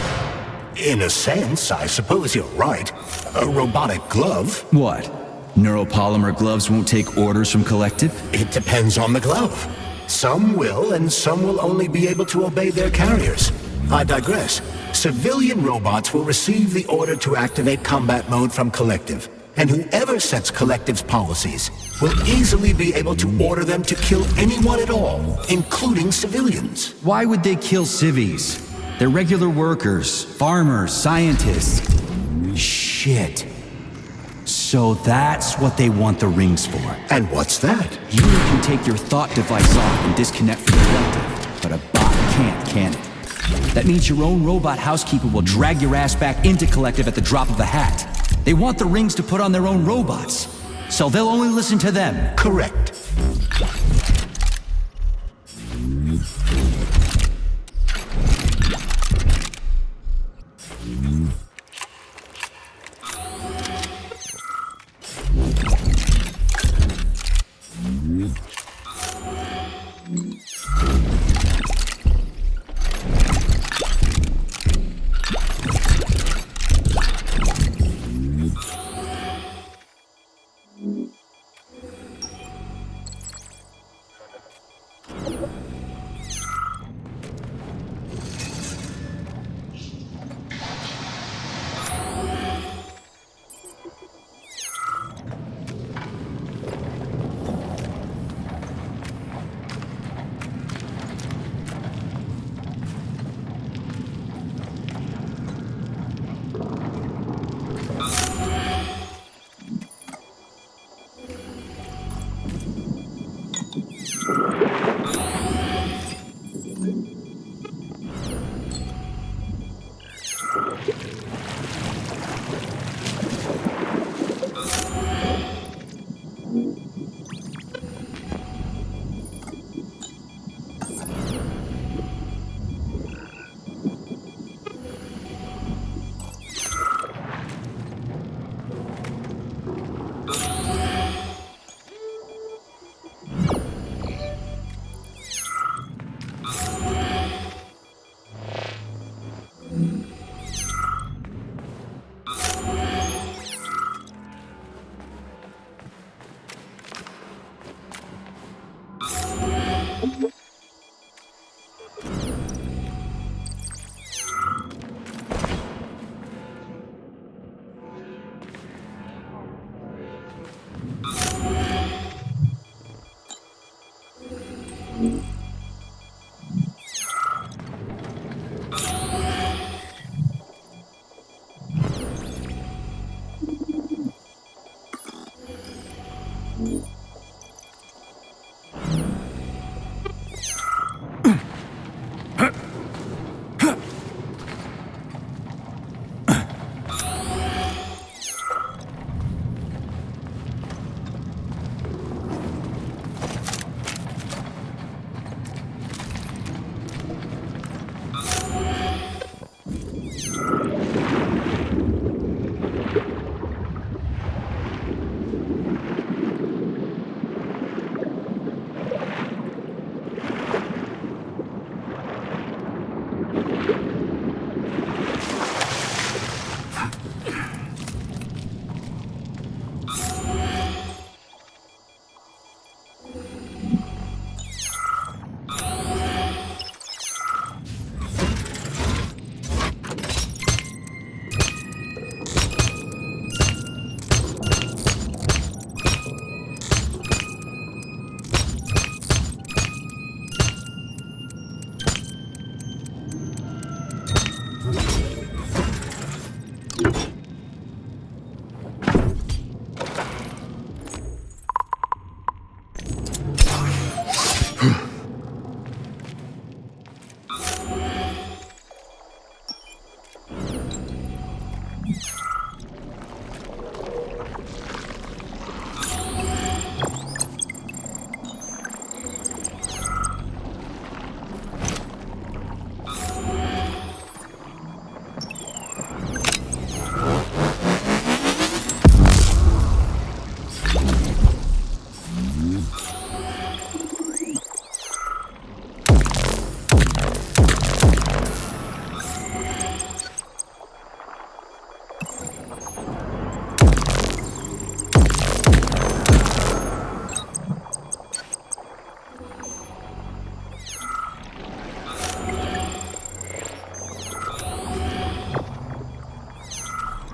S2: In a sense, I suppose you're right. A robotic glove?
S1: What? Neuropolymer gloves won't take orders from Collective?
S2: It depends on the glove. Some will, and some will only be able to obey their carriers. I digress. Civilian robots will receive the order to activate combat mode from Collective, and whoever sets Collective's policies will easily be able to order them to kill anyone at all, including civilians.
S1: Why would they kill civvies? They're regular workers, farmers, scientists. Shit. So that's what they want the rings for.
S2: And what's that?
S1: You can take your thought device off and disconnect from the collective, but a bot can't, can it? That means your own robot housekeeper will drag your ass back into collective at the drop of a hat. They want the rings to put on their own robots, so they'll only listen to them.
S2: Correct.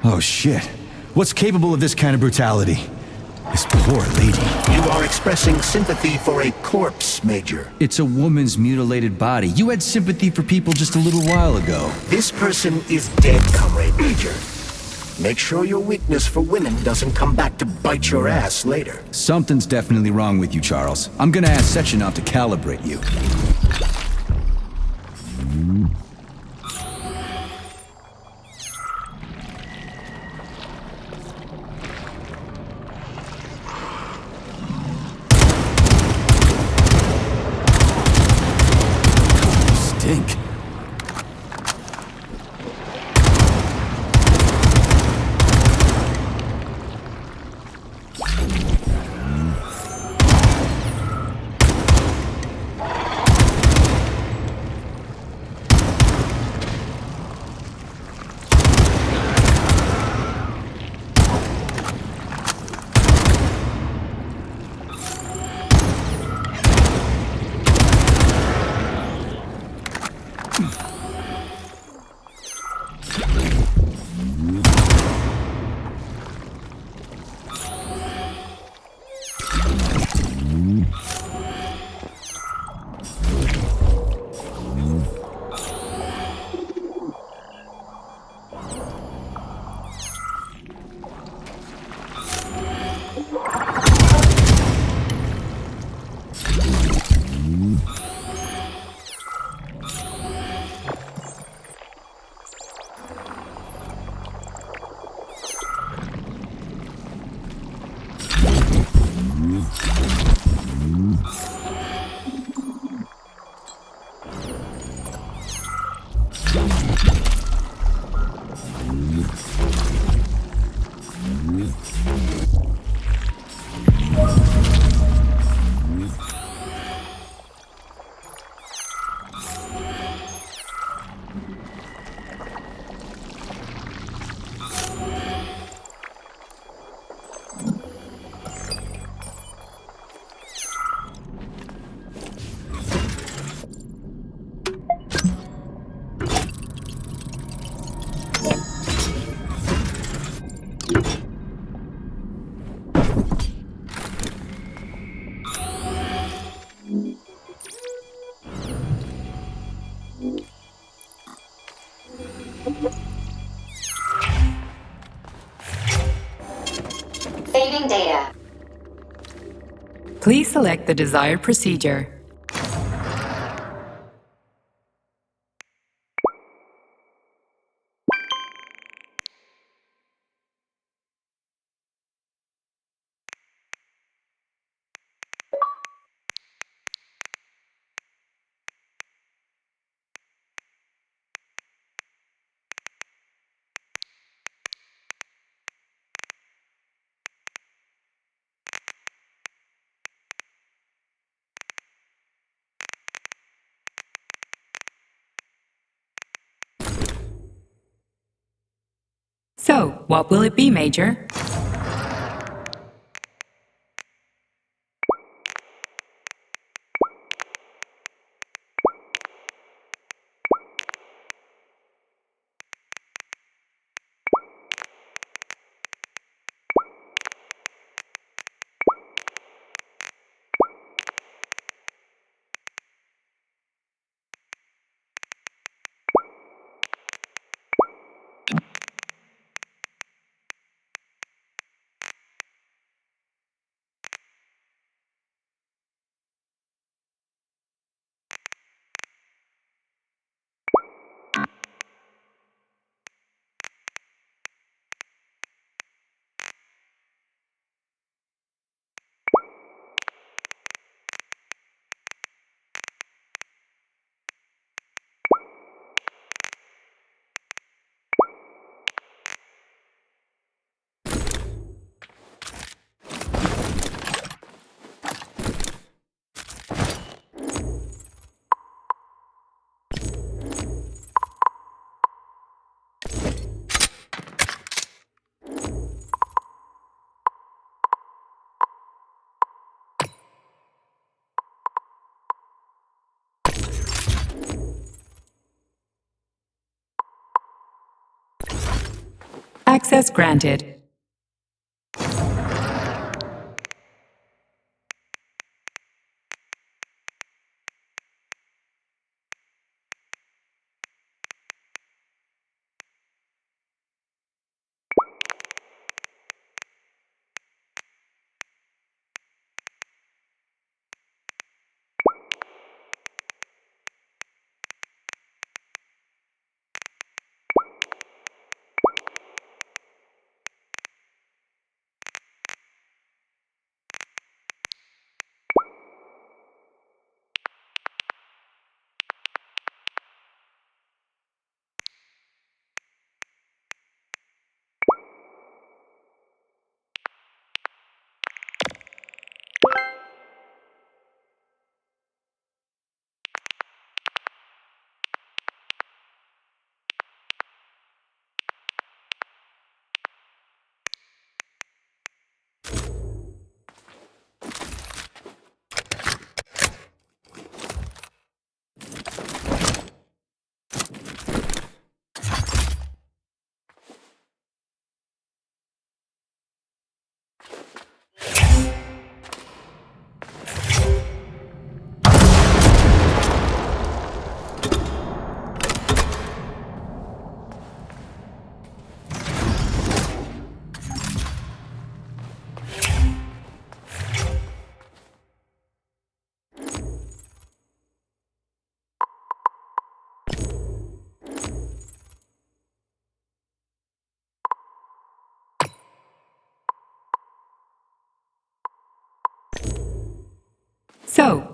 S1: Oh shit. What's capable of this kind of brutality? This poor lady.
S2: You are expressing sympathy for a corpse, Major.
S1: It's a woman's mutilated body. You had sympathy for people just a little while ago.
S2: This person is dead, Comrade Major. Make sure your weakness for women doesn't come back to bite your ass later.
S1: Something's definitely wrong with you, Charles. I'm gonna ask Sechenov to calibrate you. Stink.
S7: Saving data.
S5: Please select the desired procedure. So, what will it be, Major? Access granted.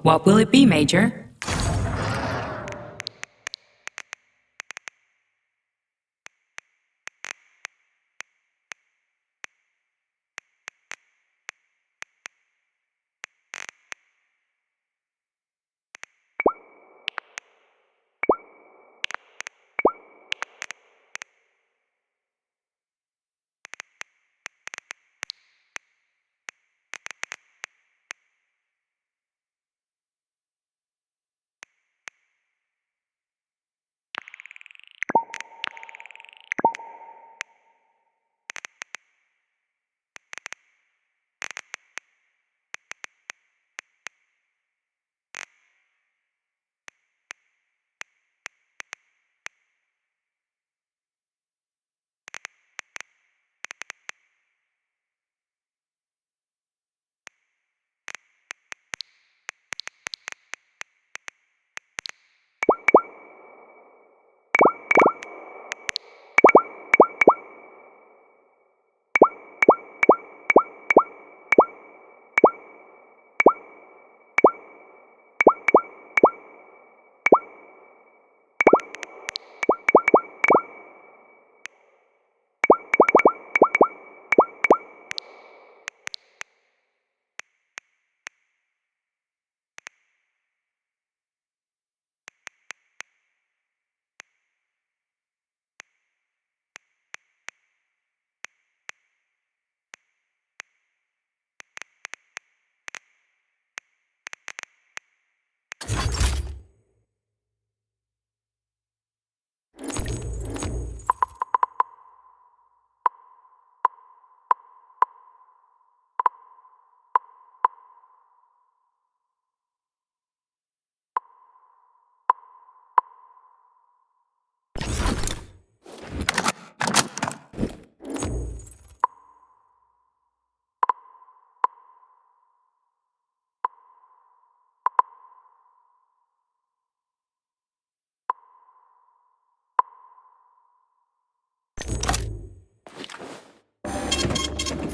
S5: What will it be, Major?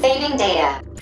S7: Saving data.